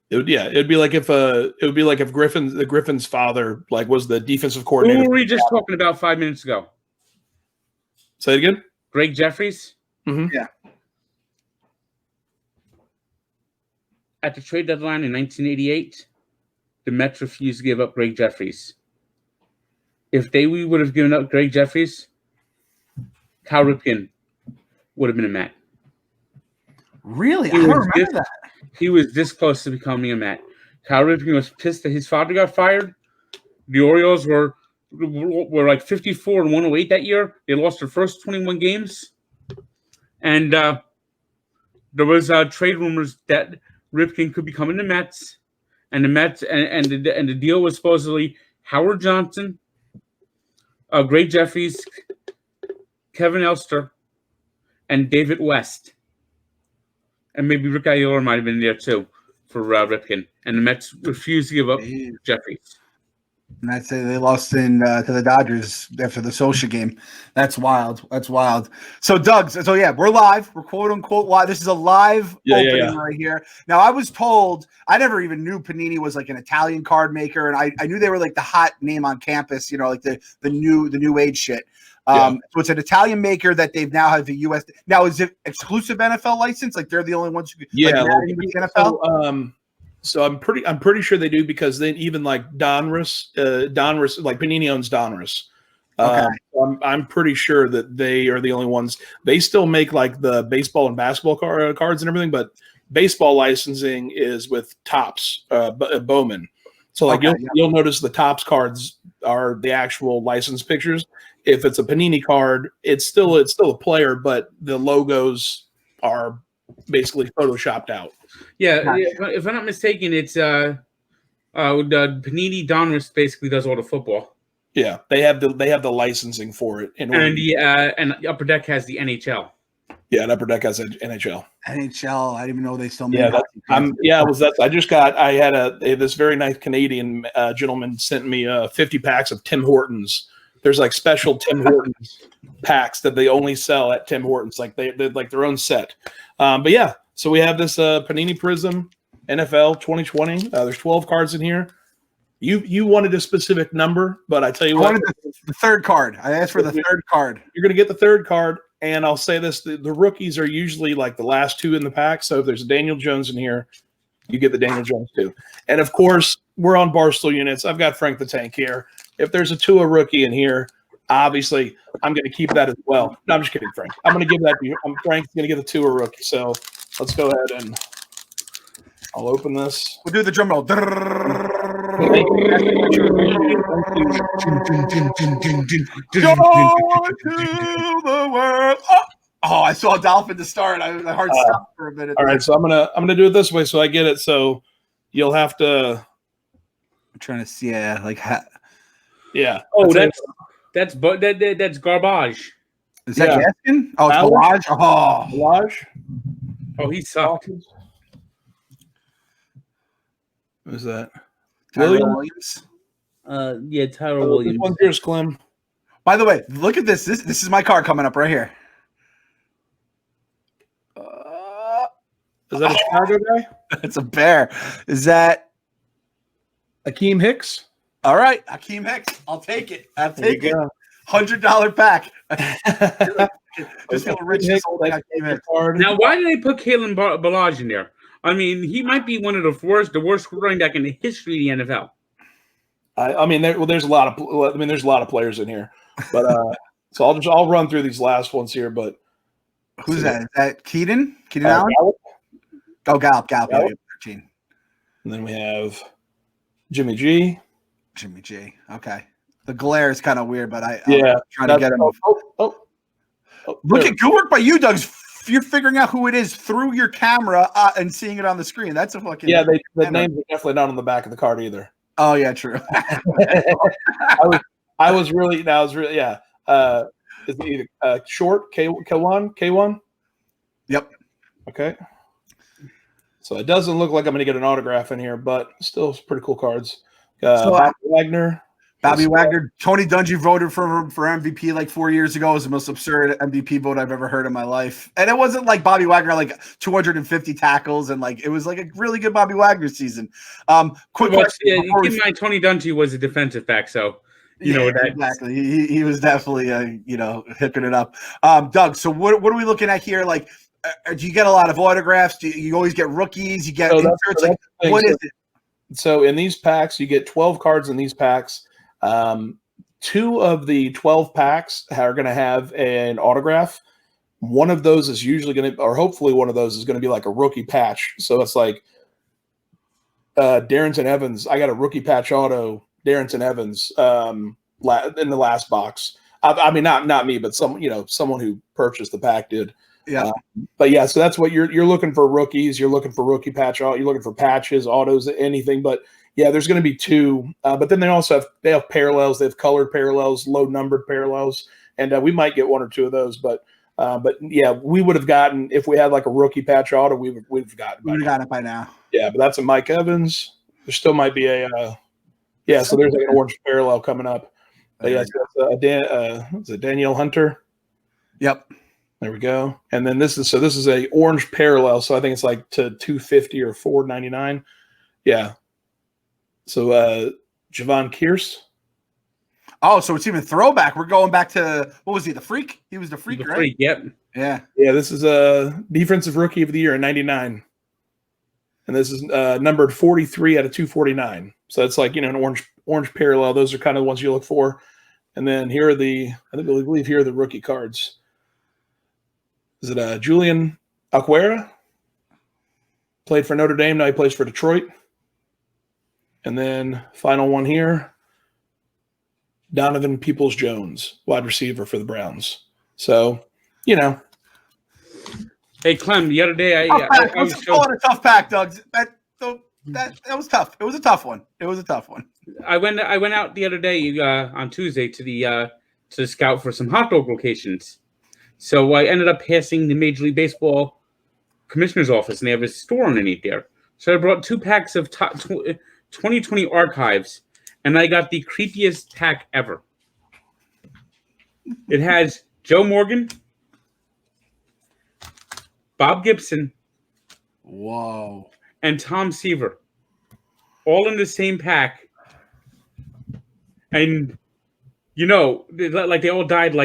It'd be like if Griffin's father like was the defensive coordinator.
Who were we just talking about 5 minutes ago?
Say it again.
Greg Jeffries.
Mm-hmm.
Yeah.
At the trade deadline in 1988, the Mets refused to give up Greg Jeffries. If we would have given up Greg Jeffries, Cal Ripken would have been a Met.
Really? I don't remember that.
He was this close to becoming a Met. Cal Ripken was pissed that his father got fired. The Orioles were like 54 and 108 that year. They lost their first 21 games. And there was trade rumors that Ripken could become in the Mets, and the Mets and the deal was supposedly Howard Johnson, Greg Jeffries, Kevin Elster, and David West, and maybe Rick Ayala might have been there too for Ripken. And the Mets refused to give up Jeffries.
And I'd say they lost in to the Dodgers after the social game. That's wild. That's wild. So, Doug, so yeah, we're live. We're quote unquote live. This is a live opening right here. Now, I was told, I never even knew Panini was like an Italian card maker, and I knew they were like the hot name on campus, like the new age shit. So it's an Italian maker that they've now have a U.S. Now, is it exclusive NFL license? Like they're the only ones who
with
the NFL?
So I'm pretty sure they do, because then even like Donruss, like Panini owns Donruss.
Okay.
I'm pretty sure that they are the only ones. They still make like the baseball and basketball cards and everything, but baseball licensing is with Topps, Bowman. So like you'll notice the Topps cards are the actual license pictures. If it's a Panini card, it's still a player, but the logos are basically photoshopped out.
Yeah, if I'm not mistaken, it's the Panini Donruss basically does all the football.
Yeah, they have the licensing for it, and
the Upper Deck has the NHL.
Yeah, and Upper Deck has NHL.
NHL, I didn't even know they still made.
I had this very nice Canadian gentleman sent me 50 packs of Tim Hortons. There's like special Tim Hortons packs that they only sell at Tim Hortons, like they're like their own set. But yeah. So we have this Panini Prism NFL 2020. There's 12 cards in here. You wanted a specific number, but I tell you what. I wanted
the third card. I asked for the third card.
You're going to get the third card, and I'll say this. The rookies are usually like the last two in the pack. So if there's a Daniel Jones in here, you get the Daniel Jones too. And, of course, we're on Barstool units. I've got Frank the Tank here. If there's a Tua rookie in here, obviously I'm going to keep that as well. No, I'm just kidding, Frank. I'm going to give that to you. Frank's going to give the Tua rookie. So let's go ahead and I'll open this.
We'll do the drum roll. Oh, I saw a dolphin to start. My heart stopped for a minute.
All right, so I'm gonna do it this way so I get it. So you'll have to.
I'm trying to see. Yeah.
Oh, that's garbage.
Is that Gaskin? Oh, it's Balaj.
Balaj.
Oh, he sucked.
Who's that?
Williams.
Yeah, Tyler Williams.
This one's yours, Clem.
By the way, look at this. This is my card coming up right here.
Is that a Chicago guy?
It's a bear. Is that
Akeem Hicks?
All right, Akeem Hicks. I'll take it. I'll take it. $100 pack. Just feel rich.
Now, why did they put Kalen Balaj in there? I mean, he might be one of the worst running back in the history of the NFL.
There's a lot of players in here, but so I'll run through these last ones here. But
who's that? Is that Keaton Allen? Gallup? Oh, Gallup. 13.
And then we have Jimmy G.
Okay. The glare is kind of weird, but I'm trying to get him. Look at good work by you, Doug. You're figuring out who it is through your camera and seeing it on the screen. That's a fucking
the names are definitely not on the back of the card either.
Oh yeah, true.
I was really yeah. Is it either short K1? Yep. Okay. So it doesn't look like I'm going to get an autograph in here, but still pretty cool cards. Bobby Wagner. Tony Dungy voted for MVP like 4 years ago. It was the most absurd MVP vote I've ever heard in my life. And it wasn't like Bobby Wagner, like 250 tackles. And like, it was like a really good Bobby Wagner season.
Quick question. Keep in mind, Tony Dungy was a defensive back. So, you know that.
Exactly. He was definitely, hooking it up. Doug, so what are we looking at here? Like, do you get a lot of autographs? Do you always get rookies? You get inserts? What is it?
So in these packs, you get 12 cards in these packs. 2 of the 12 packs are going to have an autograph. One of those is usually going to, or hopefully one of those is going to be like a rookie patch. So it's like Darrington Evans. I got a rookie patch auto, Darrington Evans, in the last box. I mean, not me, but someone who purchased the pack did.
Yeah.
But yeah, so that's what you're looking for: rookies. You're looking for rookie patch. You're looking for patches, autos, anything. But yeah, there's going to be 2. But then they also have parallels. They have colored parallels, low numbered parallels, and we might get 1 or 2 of those. But yeah, we would have gotten, if we had like a rookie patch auto, we've gotten.
We would have gotten it by now.
Yeah, but that's a Mike Evans. There still might be a Yeah, so there's like an orange parallel coming up. But yeah, so that's Danielle Hunter.
Yep.
There we go. And then this is a orange parallel. So I think it's like to 250 or 499. Yeah. So Javon Kearse.
Oh, so it's even throwback. We're going back to, what was he? The Freak? He was the Freak, right?
Freak, yep.
Yeah.
Yeah, this is a defensive rookie of the year in 99. And this is numbered 43 out of 249. So it's like, an orange parallel. Those are kind of the ones you look for. And then here are I believe here are the rookie cards. Is it Julian Alquera? Played for Notre Dame. Now he plays for Detroit. And then final one here, Donovan Peoples-Jones, wide receiver for the Browns. So,
Hey, Clem, the other day I
was calling a tough pack, Doug. That was tough. It was a tough one.
I went out the other day on Tuesday to scout for some hot dog locations. So I ended up passing the Major League Baseball commissioner's office, and they have a store underneath there. So I brought 2 packs of 2020 archives, and I got the creepiest pack ever. It has Joe Morgan, Bob Gibson,
whoa,
and Tom Seaver, all in the same pack. And like they all died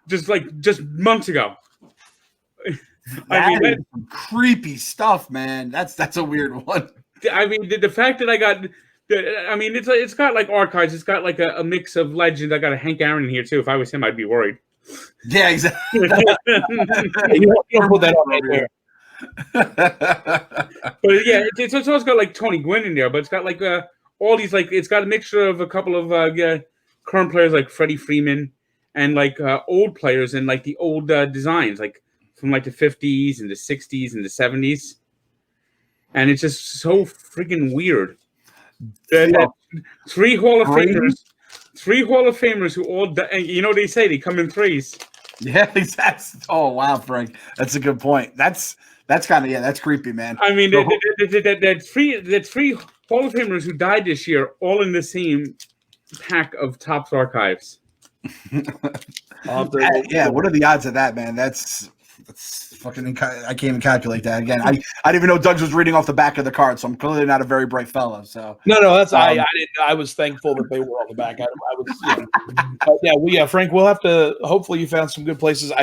just months ago.
That's some creepy stuff, man. That's a weird one.
I mean, the fact that I got, it's got like archives. It's got like a mix of legends. I got a Hank Aaron in here too. If I was him, I'd be worried.
Yeah, exactly.
you don't put that on right there.
But yeah, it's also got like Tony Gwynn in there, but it's got like all these it's got a mixture of a couple of current players like Freddie Freeman and like old players and like the old designs like from like the 50s and the 60s and the 70s, and it's just so freaking weird. That 3 Hall of Famers who all they say they come in threes.
Yeah, exactly. Oh wow, Frank, that's a good point. That's kind of that's creepy, man.
I mean, that 3 Hall of Famers who died this year, all in the same pack of Topps archives.
Yeah, what are the odds of that, man? That's fucking. I can't even calculate that. Again, I didn't even know Doug was reading off the back of the card, so I'm clearly not a very bright fellow. So
no, that's I didn't. I was thankful that they were on the back. I was, Frank. We'll have to. Hopefully, you found some good places.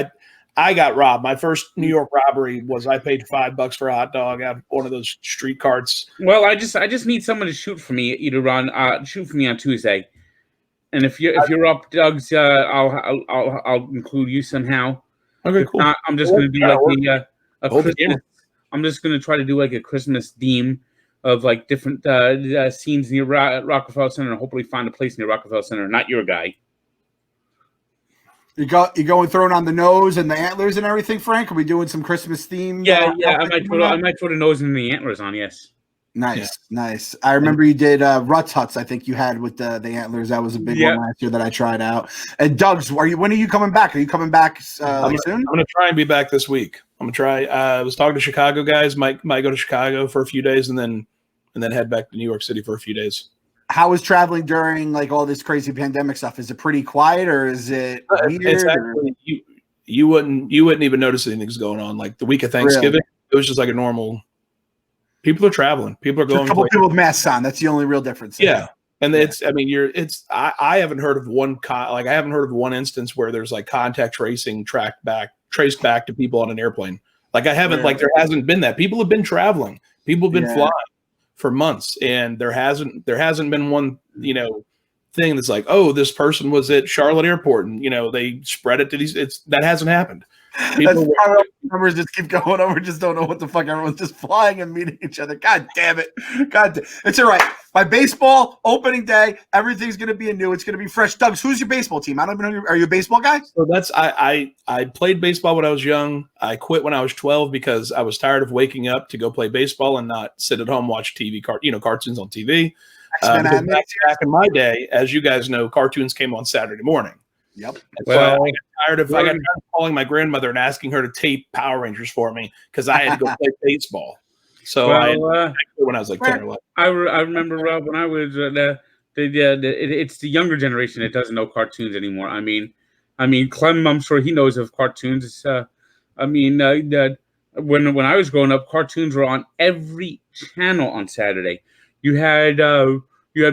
I got robbed. My first New York robbery was I paid $5 for a hot dog out of one of those street carts.
Well, I just need someone to shoot for me shoot for me on Tuesday. And if you're up, Doug's, I'll include you somehow.
Okay, cool.
I'm just going to do like I'm just going to try to do like a Christmas theme of like different scenes near Rockefeller Center, and hopefully find a place near Rockefeller Center. Not your guy.
You going throwing on the nose and the antlers and everything, Frank? Are we doing some Christmas theme?
Yeah. I might throw the nose and the antlers on. Yes.
Nice. I remember you did Ruts Huts. I think you had with the antlers. That was a big one last year that I tried out. And Doug's, when are you coming back? Are you coming back soon?
I'm gonna try and be back this week. I'm gonna try. I was talking to Chicago guys. Might go to Chicago for a few days and then head back to New York City for a few days.
How is traveling during like all this crazy pandemic stuff? Is it pretty quiet or is it weird?
It's actually, you wouldn't even notice anything's going on. Like the week of Thanksgiving, It was just like a normal. People are traveling. People are going.
A couple people with masks on. That's the only real difference.
Yeah, and it's. I mean, I haven't heard of I haven't heard of one instance where there's like contact tracing traced back to people on an airplane. Like I haven't. Like there hasn't been that. People have been traveling. People have been flying for months, and there hasn't been one thing that's like, oh, this person was at Charlotte Airport, and they spread it to these. That hasn't happened.
Numbers just keep going over. Just don't know what the fuck. Everyone's just flying and meeting each other. God damn it. It's all right. By baseball opening day, everything's going to be new. It's going to be fresh. Doug, who's your baseball team? I don't even know. Are you a baseball guy?
So that's I played baseball when I was young. I quit when I was 12 because I was tired of waking up to go play baseball and not sit at home watch TV cartoons on TV. Back in my day, as you guys know, cartoons came on Saturday morning.
Yep.
Well, I got tired of calling my grandmother and asking her to tape Power Rangers for me because I had to go play baseball. So when I was like 10 or 11.
I remember when I was it's the younger generation that doesn't know cartoons anymore. I mean, Clem, I'm sure he knows of cartoons. When I was growing up, cartoons were on every channel on Saturday. You had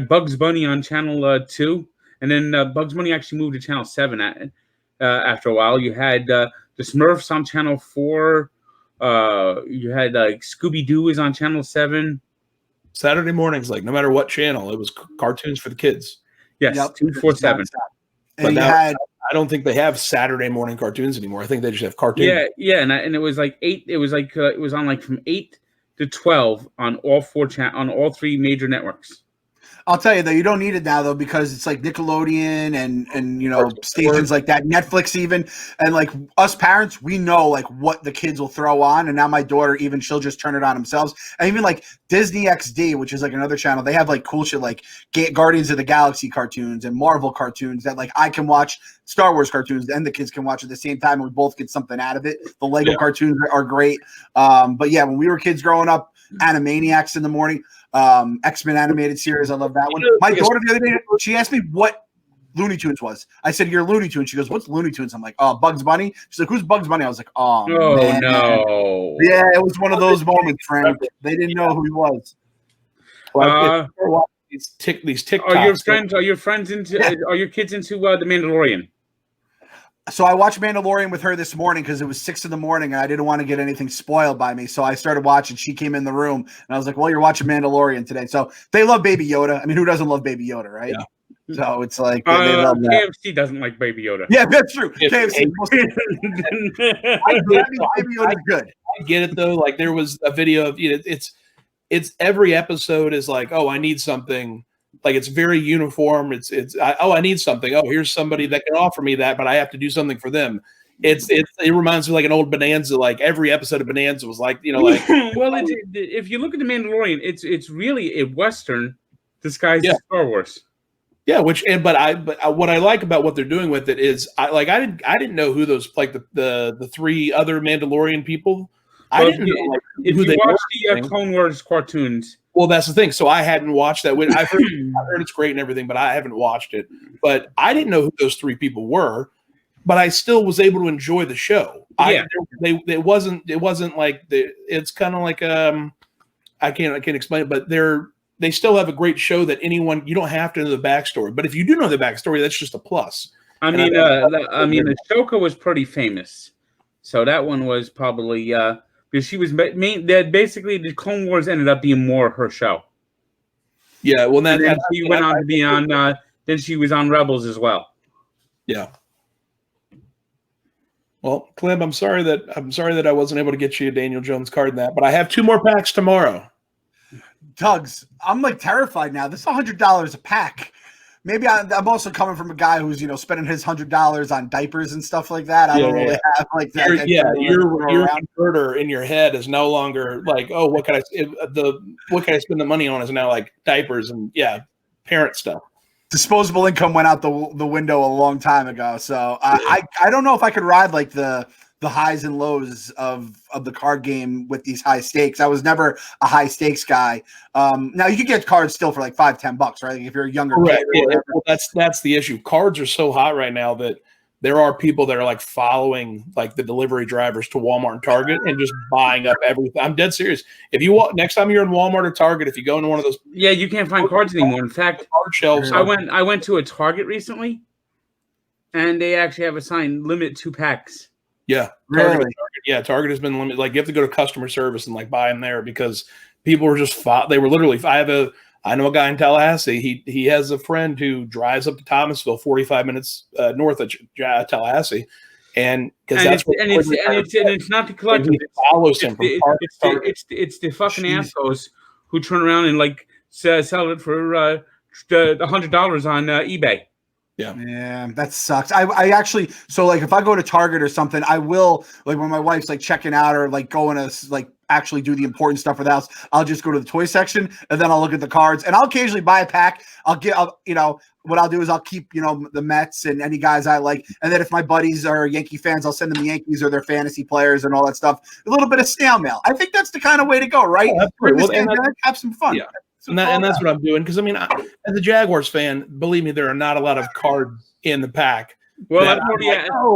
Bugs Bunny on channel 2, and then Bugs Bunny actually moved to channel 7 after a while. You had the Smurfs on channel 4. You had Scooby Doo is on channel 7.
Saturday mornings, like no matter what channel, it was cartoons for the kids.
Yes, 247.
But now I don't think they have Saturday morning cartoons anymore. I think they just have cartoons.
Yeah, and it was like 8. It was like it was on like from 8 to 12 on all 3 major networks.
I'll tell you though, you don't need it now though, because it's like Nickelodeon and you know, stations like that, Netflix even, and like us parents, we know like what the kids will throw on, and now my daughter even she'll just turn it on themselves, and even like Disney XD, which is like another channel, they have like cool shit like Guardians of the Galaxy cartoons and Marvel cartoons that like I can watch, Star Wars cartoons, and the kids can watch at the same time, and we both get something out of it. The Lego cartoons are great, but yeah, when we were kids growing up, Animaniacs in the morning. X-Men animated series. I love that one. My daughter the other day, she asked me what Looney Tunes was. I said, "You're Looney Tunes." She goes, "What's Looney Tunes?" I'm like, "Oh, Bugs Bunny." She's like, "Who's Bugs Bunny?" I was like, "Oh, man.
No."
Yeah, it was one of those moments, Frank. They didn't know who he was.
These TikToks.
Are your kids into The Mandalorian?
So I watched Mandalorian with her this morning because it was 6 a.m. and I didn't want to get anything spoiled by me. So I started watching. She came in the room and I was like, "Well, you're watching Mandalorian today." So they love Baby Yoda. I mean, who doesn't love Baby Yoda, right? Yeah. So it's like they love that.
KFC doesn't like Baby Yoda.
Yeah, that's true. KFC. Baby Yoda's good.
I get it though. Like there was a video of it's every episode is like, oh, I need something. Like it's very uniform. I need something. Oh, here's somebody that can offer me that, but I have to do something for them. It reminds me like an old Bonanza. Like every episode of Bonanza was like, like.
Well, if you look at The Mandalorian, it's really a Western disguised as Star Wars.
Yeah, but what I like about what they're doing with it is I didn't know who those like the 3 other Mandalorian people. I didn't know like,
if you watch the Clone Wars cartoons.
Well, that's the thing. So I hadn't watched that. I've heard it's great and everything, but I haven't watched it. But I didn't know who those 3 people were. But I still was able to enjoy the show.
Yeah.
It wasn't like it's kind of like I can't explain it, but they still have a great show that you don't have to know the backstory. But if you do know the backstory, that's just a plus.
Ahsoka was pretty famous, so that one was probably because she was that basically the Clone Wars ended up being more her show.
Yeah, well, then
she went on to be on. Then she was on Rebels as well.
Yeah. Well, Clem, I'm sorry that I wasn't able to get you a Daniel Jones card in that, but I have 2 more packs tomorrow.
Tugs, I'm like terrified now. This is $100 a pack. Maybe I'm also coming from a guy who's spending his $100 on diapers and stuff like that. I don't really have like that.
Your converter in your head is no longer like, oh, what can I spend the money on is now like diapers and parent stuff.
Disposable income went out the window a long time ago. So I don't know if I could ride like the highs and lows of the card game with these high stakes. I was never a high stakes guy. Now you could get cards still for like $5-10, right? Like if you're a younger kid.
Well, that's the issue. Cards are so hot right now that there are people that are like following like the delivery drivers to Walmart and Target and just buying up everything. I'm dead serious. If you next time you're in Walmart or Target, if you go into one of those,
you can't find cards anymore. In fact,
card shelves.
I went to a Target recently, and they actually have a sign limit 2 packs.
Yeah, Target Target has been limited. Like you have to go to customer service and like buy them there because people were just they were literally. I know a guy in Tallahassee. He has a friend who drives up to Thomasville, 45 minutes north of Tallahassee, and because
it's not the collector.
Follows him from
it's the fucking assholes who turn around and like sell it for $100 on eBay.
Yeah, that sucks. I actually, so like if I go to Target or something, I will, like when my wife's like checking out or like going to like actually do the important stuff for the house, I'll just go to the toy section and then I'll look at the cards and I'll occasionally buy a pack. What I'll do is I'll keep, the Mets and any guys I like. And then if my buddies are Yankee fans, I'll send them the Yankees or their fantasy players and all that stuff. A little bit of snail mail. I think that's the kind of way to go, right? Have some fun.
Yeah. And that's what I'm doing. Because, I mean, as a Jaguars fan, believe me, there are not a lot of cards in the pack.
Well,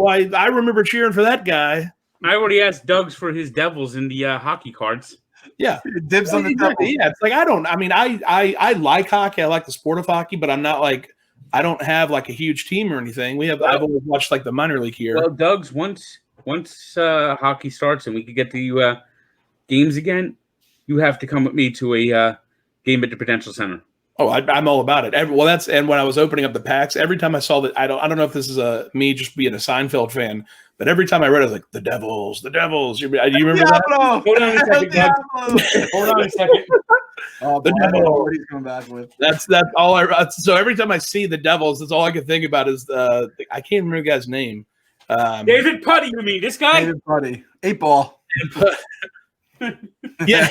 I remember cheering for that guy.
I already asked Doug's for his Devils in the hockey cards.
Yeah.
Dibs on the Devils.
Yeah, it's like I like hockey. I like the sport of hockey, but I'm not like, I don't have like a huge team or anything. I've only watched like the minor league here.
Well, Doug's, once hockey starts and we could get the games again, you have to come with me to a game at the Prudential Center.
Oh, I'm all about it. And when I was opening up the packs, every time I saw that, I don't know if this is me just being a Seinfeld fan, but every time I read it, I was like, the Devils. Do you remember that?
Hold on a second, Doug. Hold on a second.
Oh,
the
Devils.
Devils.
He's coming back with.
That's all I. So every time I see the Devils, that's all I can think about is I can't remember the guy's name.
David Putty, you mean this guy?
David Putty, 8-ball.
Yeah.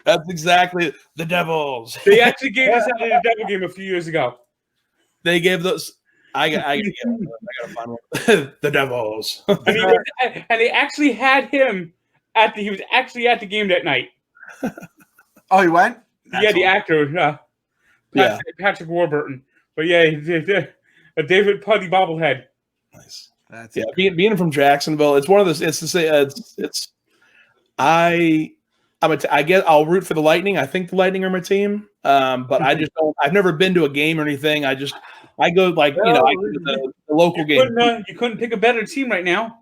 That's exactly the Devils.
They actually gave us that in a Devil game a few years ago.
They gave those. I gotta find one. The Devils.
And they actually had him he was actually at the game that night.
Oh, he went?
Yeah, the actor, Patrick Warburton. But yeah, a David Putty bobblehead.
Nice.
That's
being from Jacksonville, it's one of those. It's to say, I guess I'll root for the Lightning. I think the Lightning are my team, but I just don't. I've never been to a game or anything. I go like I go to the local game.
You couldn't pick a better team right now.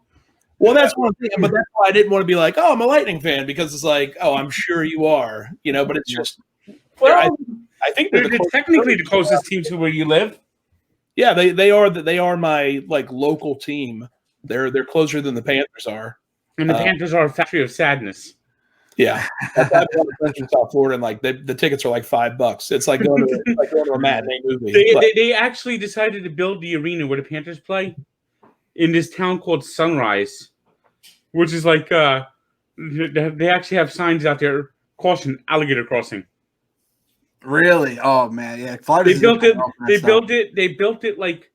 Well, that's one thing, but that's why I didn't want to be like, oh, I'm a Lightning fan, because it's like, oh, I'm sure you are, but it's just.
Well,
I think
they're technically the closest team to where you live.
Yeah, they are my like local team. They're closer than the Panthers are,
and the Panthers are a factory of sadness.
Yeah, I've got friends in South Florida, and like the tickets are like $5. It's like going to a matinee movie.
They actually decided to build the arena where the Panthers play in this town called Sunrise, which is like they actually have signs out there, caution, alligator crossing.
Really? Oh man, yeah.
They built it like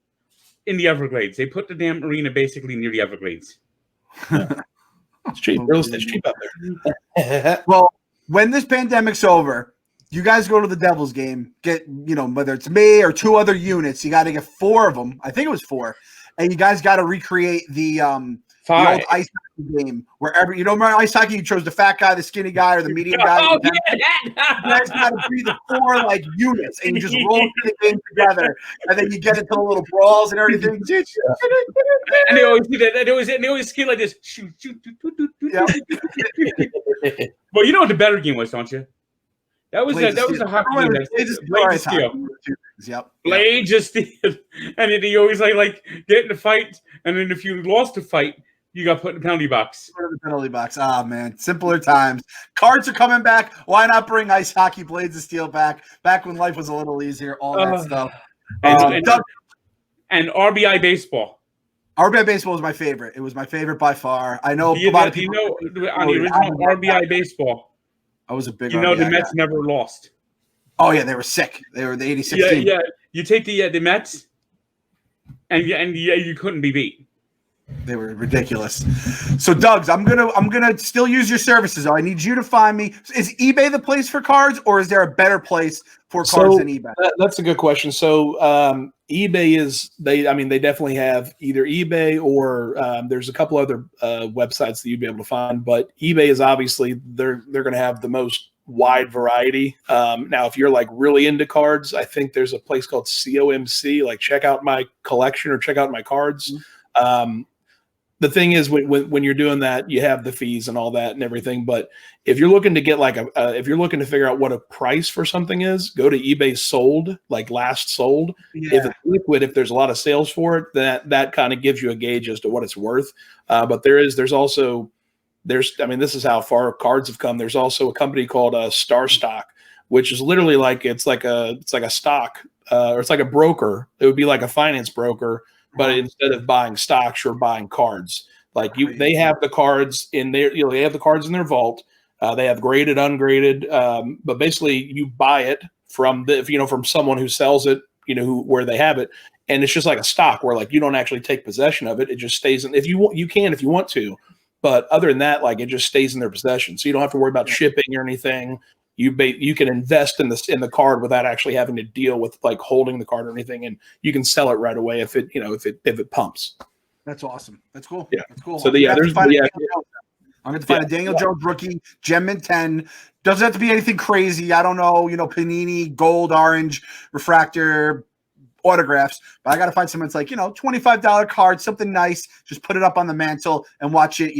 in the Everglades. They put the damn arena basically near the Everglades.
Yeah. It's cheap. Real estate's cheap out there.
Well, when this pandemic's over, you guys go to the Devils game. Get whether it's me or 2 other units, you got to get 4 of them. I think it was 4, and you guys got to recreate the old ice hockey game where remember ice hockey, you chose the fat guy, the skinny guy, or the medium guy.
Oh,
you guys got to be the 4 like units, and you just roll through the game together, and then you get into the little brawls and everything.
And they always do that. They always ski like this. Shoot.
Yeah.
Well, you know what the better game was, don't you? That was a hockey game. Blades of Steel.
Yep.
Blades of Steel. And then you always like get in the fight, and then if you lost the fight, you got put in the penalty box.
The penalty box. Ah, man. Simpler times. Cards are coming back. Why not bring ice hockey, Blades of Steel back? Back when life was a little easier, all that stuff.
And RBI baseball.
RBI baseball was my favorite. It was my favorite by far. I know
a lot of people. On the original RBI baseball,
I was a big.
The Mets never lost.
Oh yeah, they were sick. They were the 86 team.
Yeah. You take the Mets, and you couldn't be beat.
They were ridiculous. So, Doug's, I'm gonna still use your services. I need you to find me. Is eBay the place for cards, or is there a better place for cards than eBay?
That's a good question. So, eBay is they definitely have either eBay or there's a couple other websites that you'd be able to find. But eBay is obviously they're going to have the most wide variety. Now, if you're like really into cards, I think there's a place called COMC, like check out my collection or check out my cards. Mm-hmm. The thing is, when you're doing that, you have the fees and all that and everything. But if you're looking to get like if you're looking to figure out what a price for something is, go to eBay sold, like last sold. Yeah. If it's liquid, if there's a lot of sales for it, that kind of gives you a gauge as to what it's worth. But this is how far cards have come. There's also a company called Star Stock, which is literally like it's like a stock, or it's like a broker. It would be like a finance broker, but instead of buying stocks, you're buying cards. Like they have the cards in their, they have the cards in their vault. They have graded, ungraded, but basically you buy it from from someone who sells it, where they have it, and it's just like a stock where like you don't actually take possession of it. It just stays in. If you want, you can if you want to, but other than that, like it just stays in their possession, so you don't have to worry about shipping or anything. You can invest in the card without actually having to deal with like holding the card or anything, and you can sell it right away if it pumps.
That's awesome. That's cool.
Yeah,
that's cool.
So
I'm going to find a Daniel Jones rookie, Gem Mint 10. Doesn't have to be anything crazy. I don't know, Panini, gold, orange, refractor, autographs. But I got to find someone that's like, $25 card, something nice. Just put it up on the mantle and watch it,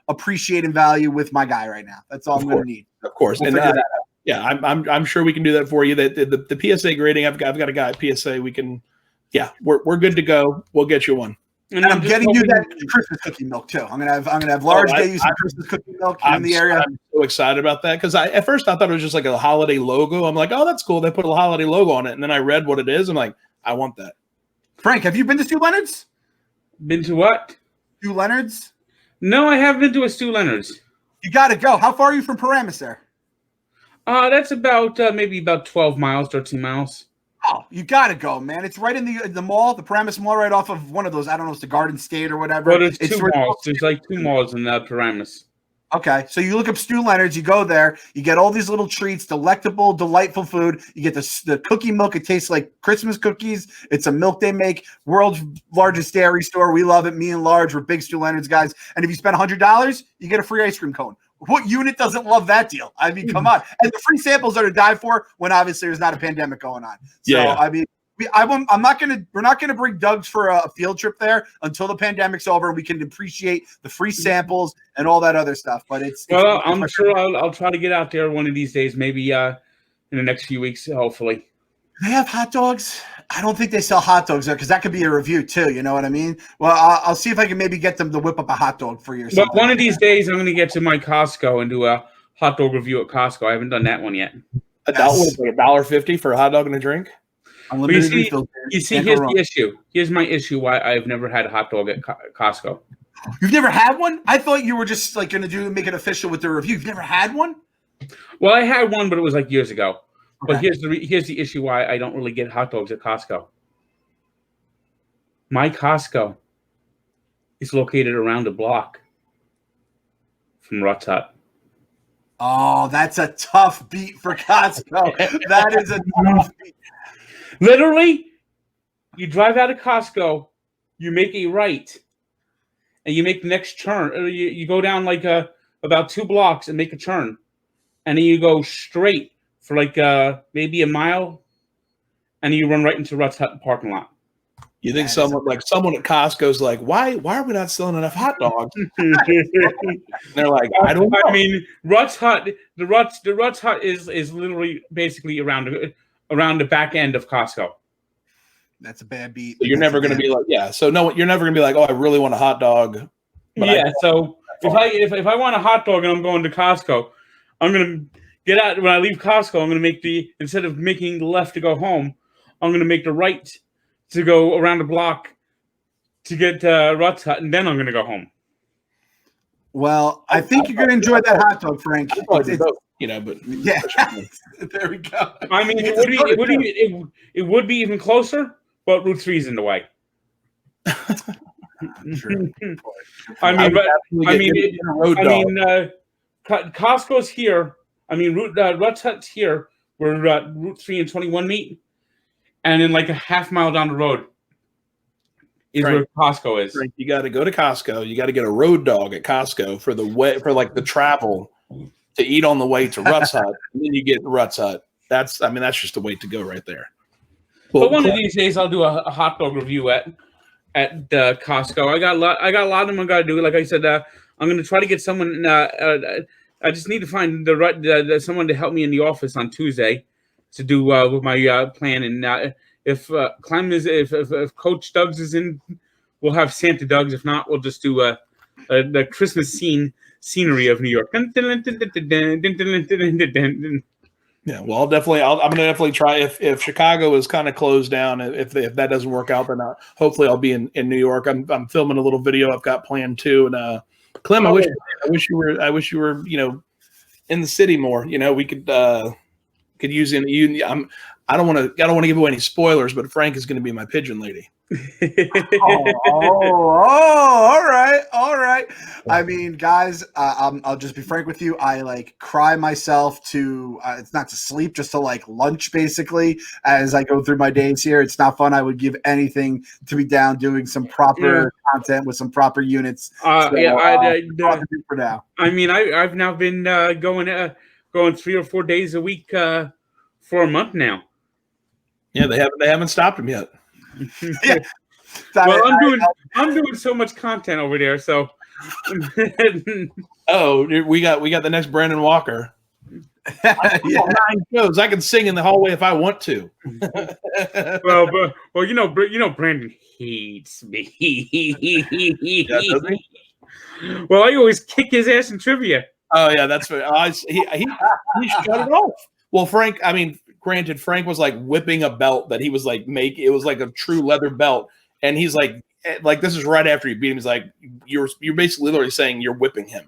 appreciate in value with my guy right now. That's all I'm going to need.
Of course.
We'll
and I'm sure we can do that for you. The PSA grading, I've got a guy at PSA. We can, we're good to go. We'll get you one.
And I'm getting you that Christmas cookie milk too. I'm gonna have Large get you some Christmas cookie milk in the area.
I'm so excited about that because at first I thought it was just like a holiday logo. I'm like, oh, that's cool. They put a holiday logo on it, and then I read what it is. I'm like, I want that.
Frank, have you been to Stu Leonard's?
Been to what?
Stu Leonard's?
No, I haven't been to a Stu Leonard's.
You got to go. How far are you from Paramus there?
That's about maybe about 12 miles, 13 miles.
Oh, you got to go, man. It's right in the mall, the Paramus Mall, right off of one of those. I don't know, it's the Garden State or whatever.
Well, there's two malls. There's like two malls in Paramus.
Okay, so you look up Stu Leonard's, you go there, you get all these little treats, delectable, delightful food. You get the cookie milk. It tastes like Christmas cookies. It's a milk they make. World's largest dairy store. We love it. Me and Large, we're big Stu Leonard's guys. And if you spend $100, you get a free ice cream cone. What unit doesn't love that deal? I mean, come on. And the free samples are to die for when obviously there's not a pandemic going on. So, I mean, we're not gonna bring Doug's for a field trip there until the pandemic's over and we can appreciate the free samples and all that other stuff. But
I'm sure I'll try to get out there one of these days, maybe in the next few weeks, hopefully.
They have hot dogs. I don't think they sell hot dogs there because that could be a review too. You know what I mean? Well, I'll see if I can maybe get them to whip up a hot dog for you.
But one of these days, I'm going to get to my Costco and do a hot dog review at Costco. I haven't done that one yet.
$1.50 for a hot dog and a drink.
You see, here's the issue. Here's my issue why I've never had a hot dog at Costco.
You've never had one? I thought you were just like going to make it official with the review. You've never had one?
Well, I had one, but it was like years ago.
Okay.
But here's the issue why I don't really get hot dogs at Costco. My Costco is located around a block from Rutt's Hut.
Oh, that's a tough beat for Costco. That is a tough beat.
Literally, you drive out of Costco, you make a right, and you make the next turn. Or you go down like about 2 blocks and make a turn, and then you go straight for like maybe a mile, and you run right into Rutt's Hut parking lot.
You think someone at Costco's like, why are we not selling enough hot dogs? They're like, I don't know.
I mean, Rutt's Hut, the Rutt's Hut is literally basically around the back end of Costco.
That's a bad beat.
So you're never going to be like, so no, you're never going to be like, oh, I really want a hot dog.
So if I want a hot dog and I'm going to Costco, I'm going to get out. When I leave Costco, I'm going to make instead of making the left to go home, I'm going to make the right to go around the block to get Rutt's Hut, and then I'm going to go home.
Well, I think you're going to enjoy that hot dog, Frank.
But
yeah, there we go.
I mean, it would be even closer, but Route 3 is in the way. Costco's here. I mean, Rutt's Hut's here, where Route 3 and 21 meet, and then like a half mile down the road is where Costco is.
Frank, you got to go to Costco. You got to get a road dog at Costco for the travel to eat on the way to Rutt's Hut, and then you get Rutt's Hut. That's just the way to go right there.
Well, but one of these days, I'll do a hot dog review at Costco. I got a lot of them I got to do. Like I said, I'm going to try to get someone. I just need to find someone to help me in the office on Tuesday to do with my plan. And if Clem if Coach Doug's is in, we'll have Santa Doug's. If not, we'll just do the Christmas scenery of New York.
Yeah, well, I'm gonna definitely try if Chicago is kind of closed down. If that doesn't work out, then hopefully I'll be in New York. I'm filming a little video I've got planned too. And Clem, I wish you were in the city more. We could use you. I don't want to give away any spoilers, but Frank is going to be my pigeon lady.
All right. I mean, guys, I'll just be frank with you. I cry myself to it's not to sleep, just to lunch basically as I go through my days here. It's not fun. I would give anything to be down doing some proper content with some proper units.
For
now.
I mean, I've now been going 3 or 4 days a week for a month now.
Yeah, they haven't stopped him yet.
Yeah.
Well, I'm doing so much content over there. So,
we got the next Brandon Walker. 9 shows. I can sing in the hallway if I want to.
well, Brandon hates me.
Does he?
Well, I always kick his ass in trivia.
Oh yeah, that's fair. He shut it off. Well, Frank, I mean, granted, Frank was whipping a belt that he was it was like a true leather belt, and he's like this is right after he beat him. He's like, you're basically literally saying you're whipping him,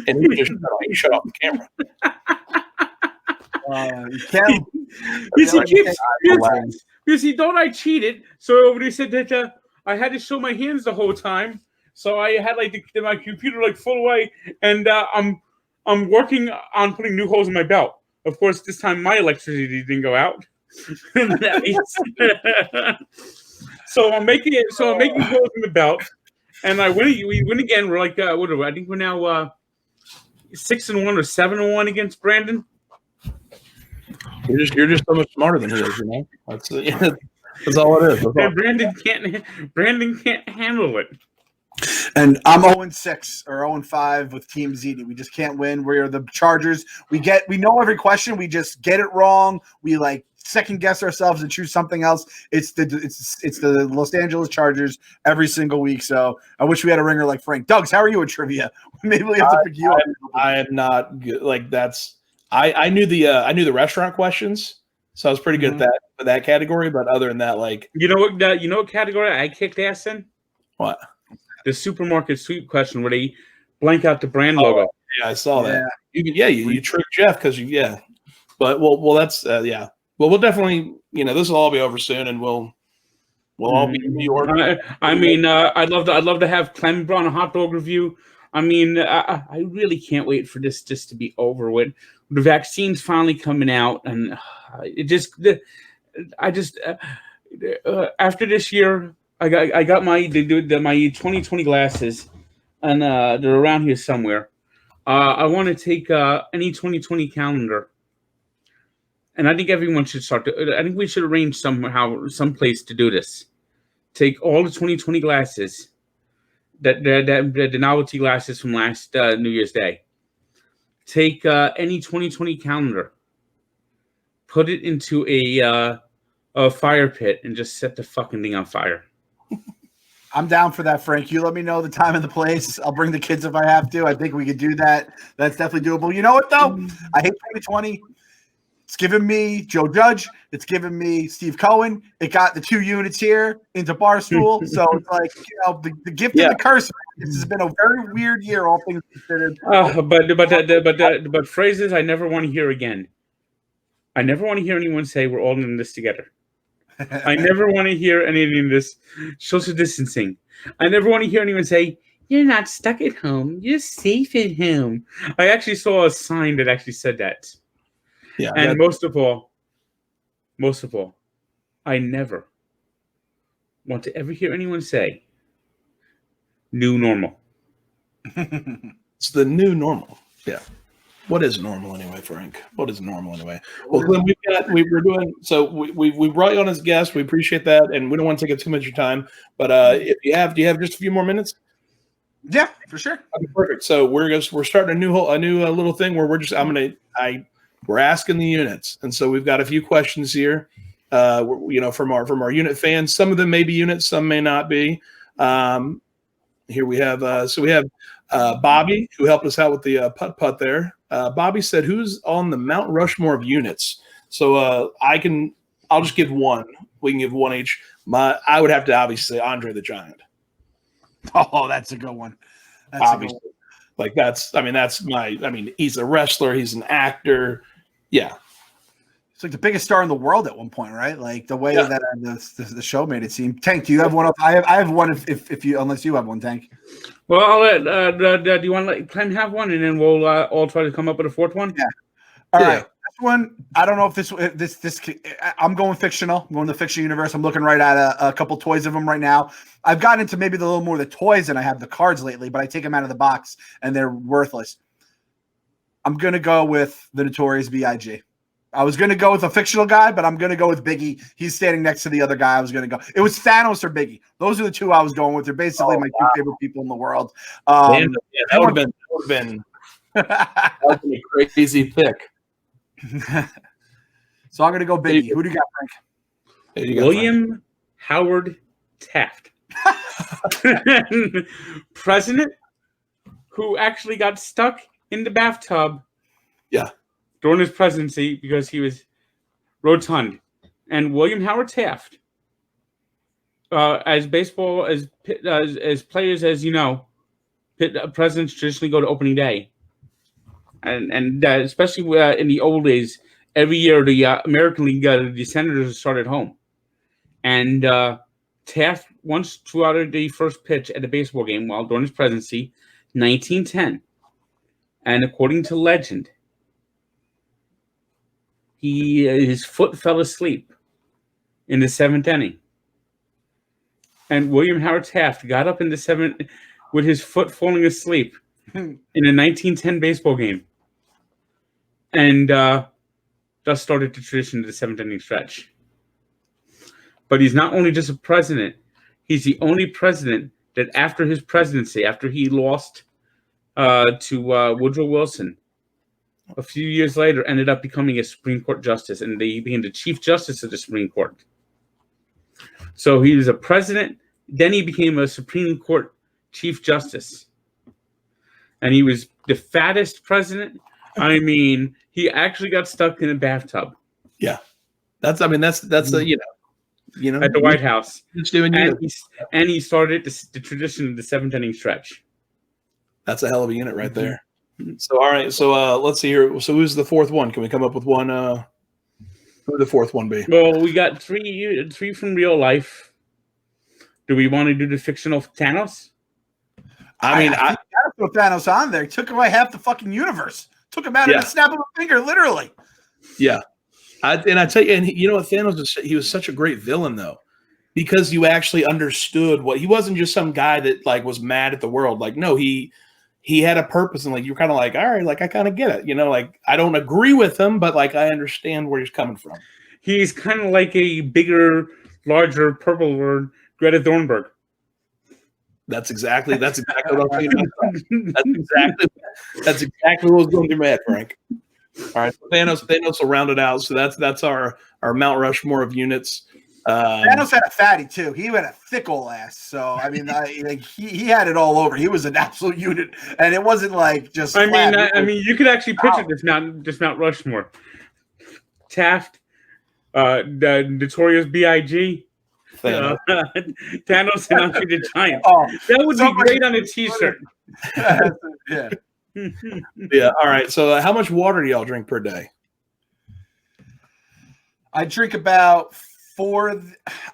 and he just shut off the camera.
Don't I cheated? So everybody said that I had to show my hands the whole time. So I had my computer full away, and I'm working on putting new holes in my belt. Of course, this time my electricity didn't go out. So I'm making holes in the belt, and we win again. We're what are we? I think we're now 6-1 or 7-1 against Brandon.
You're just so much smarter than he is, That's all it is.
And Brandon can't handle it.
And I'm 0-6 or 0-5 with Team ZD. We just can't win. We're the Chargers. We know every question. We just get it wrong. We second guess ourselves and choose something else. It's the Los Angeles Chargers every single week. So I wish we had a ringer like Frank. Doug's, how are you at trivia? Maybe we have to pick you up.
I am not good. I knew the restaurant questions, so I was pretty good at that category. But other than that,
you know what category I kicked ass in?
What?
The supermarket sweep question where they blank out the brand logo.
Yeah, I saw that. You tricked Jeff because But that's Well, we'll definitely this will all be over soon, and we'll all be in New York.
I'd love to have Clem on a hot dog review. I mean, I really can't wait for this just to be over with. The vaccine's finally coming out, and after this year, I got my 2020 glasses, and they're around here somewhere. I want to take any 2020 calendar, and I think everyone should start to. I think we should arrange some place to do this. Take all the 2020 glasses, the novelty glasses from last New Year's Day. Take any 2020 calendar, put it into a fire pit, and just set the fucking thing on fire.
I'm down for that, Frank. You let me know the time and the place. I'll bring the kids if I have to. I think we could do that. That's definitely doable. You know what, though? I hate 2020. It's giving me Joe Judge. It's giving me Steve Cohen. It got the 2 units here into Barstool. So it's the gift and the curse. This has been a very weird year, all things considered.
But phrases I never want to hear again. I never want to hear anyone say we're all in this together. I never want to hear anything of this social distancing. I never want to hear anyone say, you're not stuck at home. You're safe at home. I actually saw a sign that actually said that.
Yeah.
And most of all, I never want to ever hear anyone say new normal.
It's the new normal. Yeah. What is normal anyway, Frank? What is normal anyway? Well, Clem, we brought you on as a guest. We appreciate that, and we don't want to take up too much of your time. But do you have just a few more minutes?
Yeah, for sure.
Okay, perfect. So we're starting a new little thing where we're asking the units, and so we've got a few questions here. From our unit fans. Some of them may be units, some may not be. Here we have Bobby, who helped us out with the putt there. Bobby said, "Who's on the Mount Rushmore of units?" So I'll just give one. We can give one each. I would have to obviously say Andre the Giant.
Oh, that's a good one. That's
Obviously.
a good one.
Like he's a wrestler, he's an actor. Yeah.
It's like the biggest star in the world at one point, right? Like the way that the show made it seem. Tank, do you have one? I have one if you, unless you have one, Tank.
Well, I'll let, do you want to let Clem have one, and then we'll all try to come up with a fourth one?
Yeah. All right. This one, I don't know if this. I'm going fictional. I'm going to the fiction universe. I'm looking right at a couple toys of them right now. I've gotten into maybe a little more of the toys than I have the cards lately, but I take them out of the box and they're worthless. I'm gonna go with the Notorious B.I.G. I was gonna go with a fictional guy, but I'm gonna go with Biggie. He's standing next to the other guy. I was gonna go. It was Thanos or Biggie. Those are the two I was going with. They're basically my two favorite people in the world.
That would have been a crazy pick.
So I'm going to go Biggie. Who do you got, Frank?
William Howard Taft. President who actually got stuck in the bathtub during his presidency because he was rotund. And William Howard Taft, as players, as you know, presidents traditionally go to opening day. And especially in the old days, every year the American League, the Senators start at home. And Taft once threw out the first pitch at a baseball game while during his presidency, 1910. And according to legend, his foot fell asleep in the seventh inning. And William Howard Taft got up in the seventh with his foot falling asleep in a 1910 baseball game. And thus started the tradition of the seventh inning stretch. But he's not only just a president, he's the only president that after his presidency, after he lost to Woodrow Wilson, a few years later ended up becoming a Supreme Court justice, and he became the Chief Justice of the Supreme Court. So he was a president, then he became a Supreme Court Chief Justice. And he was the fattest president. I mean, he actually got stuck in a bathtub.
Yeah, that's at the
White House.
And
he started the tradition of the seventh inning stretch.
That's a hell of a unit right there. So all right, so let's see here. So who's the fourth one? Can we come up with one? Who would the fourth one be?
Well, we got three from real life. Do we want to do the fictional Thanos?
I put Thanos on there. He took away half the fucking universe. Took him out in a snap of a finger, literally.
Yeah. I tell you, and you know what, Thanos he was such a great villain though, because you actually understood he wasn't just some guy that like was mad at the world. Like, no, he had a purpose, and like you're kind of like, all right, like I kind of get it. You know, like I don't agree with him, but like I understand where he's coming from.
He's kind of like a bigger, larger, purple word, Greta Thunberg.
That's exactly what I'm thinking about. That's exactly what was going through my head, Frank. All right, so Thanos will round it out. So that's our Mount Rushmore of units.
Thanos had a fatty too. He had a thick old ass. So I mean, he had it all over. He was an absolute unit, and it wasn't like just.
I mean, you could actually picture this Mount Rushmore. Taft, the Notorious B.I.G. Thanos and Andre the Giant. Oh, that would be great on a T-shirt.
Yeah.
Yeah. All right. So, how much water do y'all drink per day?
I drink about 4.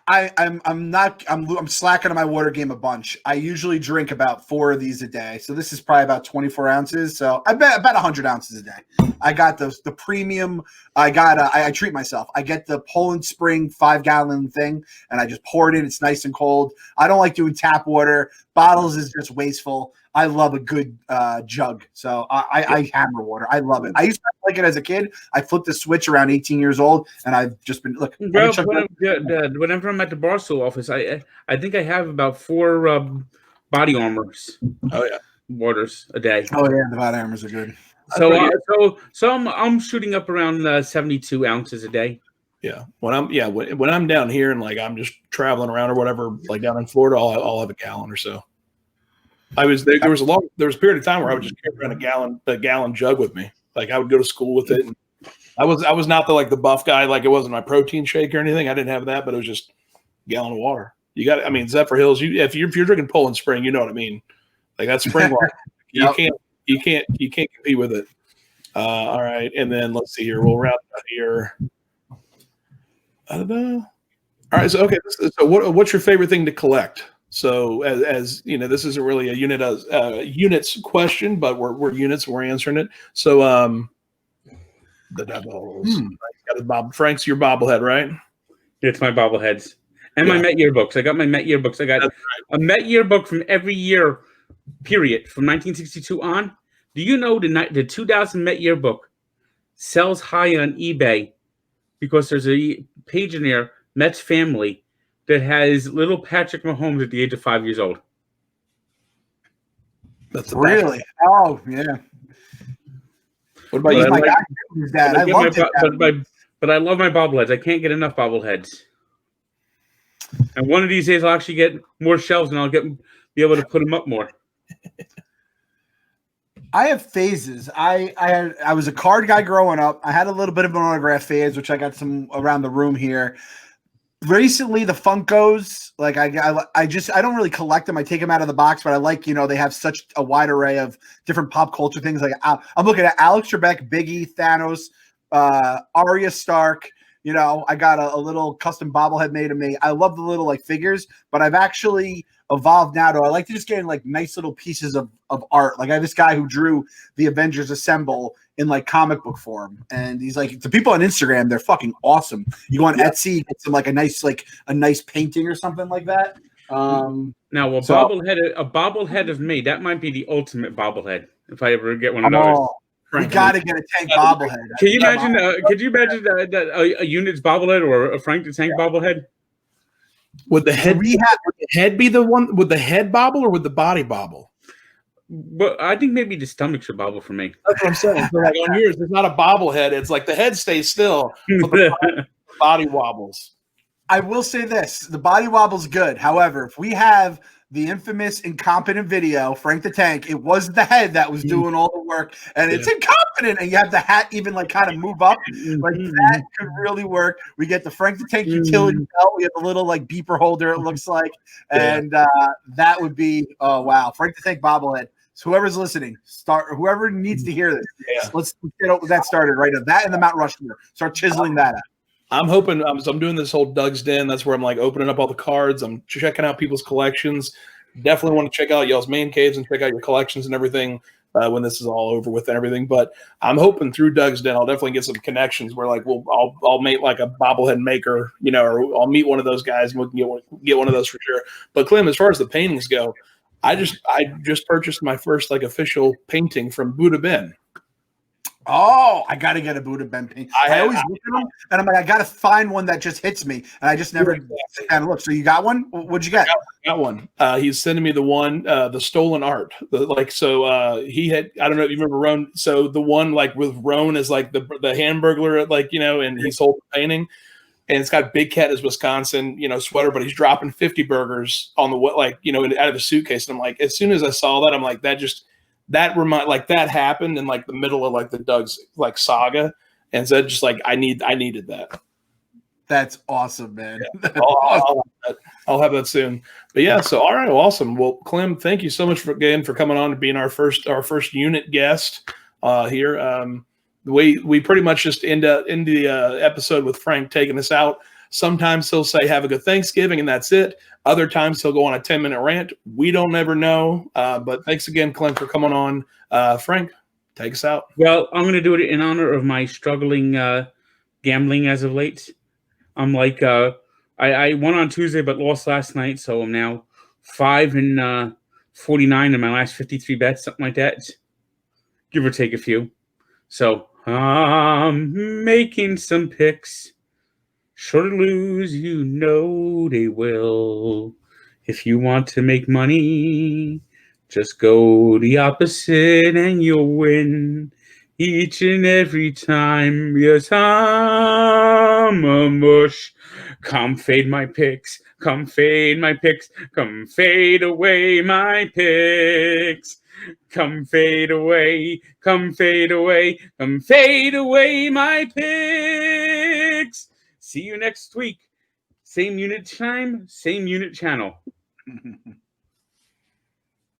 I'm slacking on my water game a bunch. I usually drink about 4 of these a day. So this is probably about 24 ounces. So I bet about 100 ounces a day. I got the premium. I treat myself. I get the Poland Spring 5-gallon thing, and I just pour it in. It's nice and cold. I don't like doing tap water. Bottles is just wasteful. I love a good jug. So I hammer water. I love it. I used to like it as a kid. I flipped the switch around 18 years old, and I've just been
whenever I'm at the Barstool office, I think I have about 4 body armors.
Oh yeah,
waters a day.
Oh yeah, the body armors are good.
So I'm shooting up around 72 ounces a day.
Yeah, when I'm down here and like I'm just traveling around or whatever, like down in Florida, I'll have a gallon or so. I was there. There was a period of time where I would just carry around a gallon jug with me. Like I would go to school with it. And I was not the buff guy. Like it wasn't my protein shake or anything. I didn't have that, but it was just a gallon of water. You got. I mean, Zephyr Hills. If you're drinking Poland Spring, you know what I mean. Like that's spring water. You can't compete with it. All right, and then let's see here. We'll wrap out here. All right. So what's your favorite thing to collect? So as you know, this isn't really a units question, but we're units. We're answering it. So the Devils. Frank's your bobblehead, right?
It's my bobbleheads and my Met yearbooks. I got my Met yearbooks. I got a Met yearbook from every year, period, from 1962 on. Do you know the 2000 Met yearbook sells high on eBay because there's a page in there, Mets family, that has little Patrick Mahomes at the age of 5 years old.
That's really? Oh, yeah.
What about you?
But I love my bobbleheads. I can't get enough bobbleheads. And one of these days, I'll actually get more shelves, and I'll be able to put them up more.
I have phases. I was a card guy growing up. I had a little bit of an autograph phase, which I got some around the room here. Recently, the Funkos, like I don't really collect them. I take them out of the box, but I like, they have such a wide array of different pop culture things. Like I'm looking at Alex Trebek, Biggie, Thanos, Arya Stark. I got a little custom bobblehead made of me. I love the little figures, but I've actually evolved now to I like to just get in nice little pieces of art. Like I have this guy who drew the Avengers Assemble in comic book form, and he's the people on Instagram, they're fucking awesome. You go on Etsy, get some a nice painting or something like that.
Now a bobblehead of me, that might be the ultimate bobblehead if I ever get one of those.
We got to get a Tank bobblehead.
Can you imagine? Could you imagine a Unit's bobblehead or a Frank the Tank bobblehead?
Would the head be the one? Would the head bobble or would the body bobble?
But I think maybe the stomach should bobble for me.
That's what I'm saying. So on yours, it's not a bobblehead. It's the head stays still, but the body wobbles.
I will say this: the body wobble's good. However, if we have the infamous incompetent video, Frank the Tank, it was the head that was doing all the work, and it's incompetent, and you have the hat even kind of move up. That could really work. We get the Frank the Tank utility belt. We have a little beeper holder, it looks like, and that would be wow, Frank the Tank bobblehead. So whoever's listening, whoever needs to hear this, let's get that started right now. That and the Mount Rushmore. Start chiseling that out.
I'm hoping I'm doing this whole Doug's Den. That's where I'm opening up all the cards. I'm checking out people's collections. Definitely want to check out y'all's man caves and check out your collections and everything when this is all over with and everything. But I'm hoping through Doug's Den, I'll definitely get some connections where I'll make a bobblehead maker, or I'll meet one of those guys and we can get one of those for sure. But Clem, as far as the paintings go, I just purchased my first official painting from Buddha Ben.
Oh, I got to get a Buddha Ben painting. I always look at them, and I'm like, I got to find one that just hits me, and I just never sit down and look. So you got one? What'd you get?
Got one. He's sending me the one, the stolen art. He had, I don't know if you remember Roan. So the one with Roan is the Hamburglar, and he sold the painting. And it's got Big Cat as Wisconsin, sweater, but he's dropping 50 burgers on the out of the suitcase. And I'm as soon as I saw that, I'm that happened in the middle of the Doug's saga, and so just I needed that.
That's awesome, man.
Yeah. I'll have that soon. But yeah, so all right, awesome. Well, Clem, thank you so much for coming on and being our first unit guest here. We pretty much just end the episode with Frank taking us out. Sometimes he'll say, have a good Thanksgiving, and that's it. Other times he'll go on a 10-minute rant. We don't ever know. But thanks again, Clem, for coming on. Frank, take us out.
Well, I'm going to do it in honor of my struggling gambling as of late. I'm I won on Tuesday but lost last night, so I'm now 5-49 in my last 53 bets, something like that. Give or take a few. So I'm making some picks. Sure to lose, they will. If you want to make money, just go the opposite and you'll win. each and every time. Yes, I'm a mush. Come fade my picks. Come fade my picks. Come fade away my picks. Come fade away. Come fade away. Come fade away my picks. See you next week. Same unit time, same unit channel.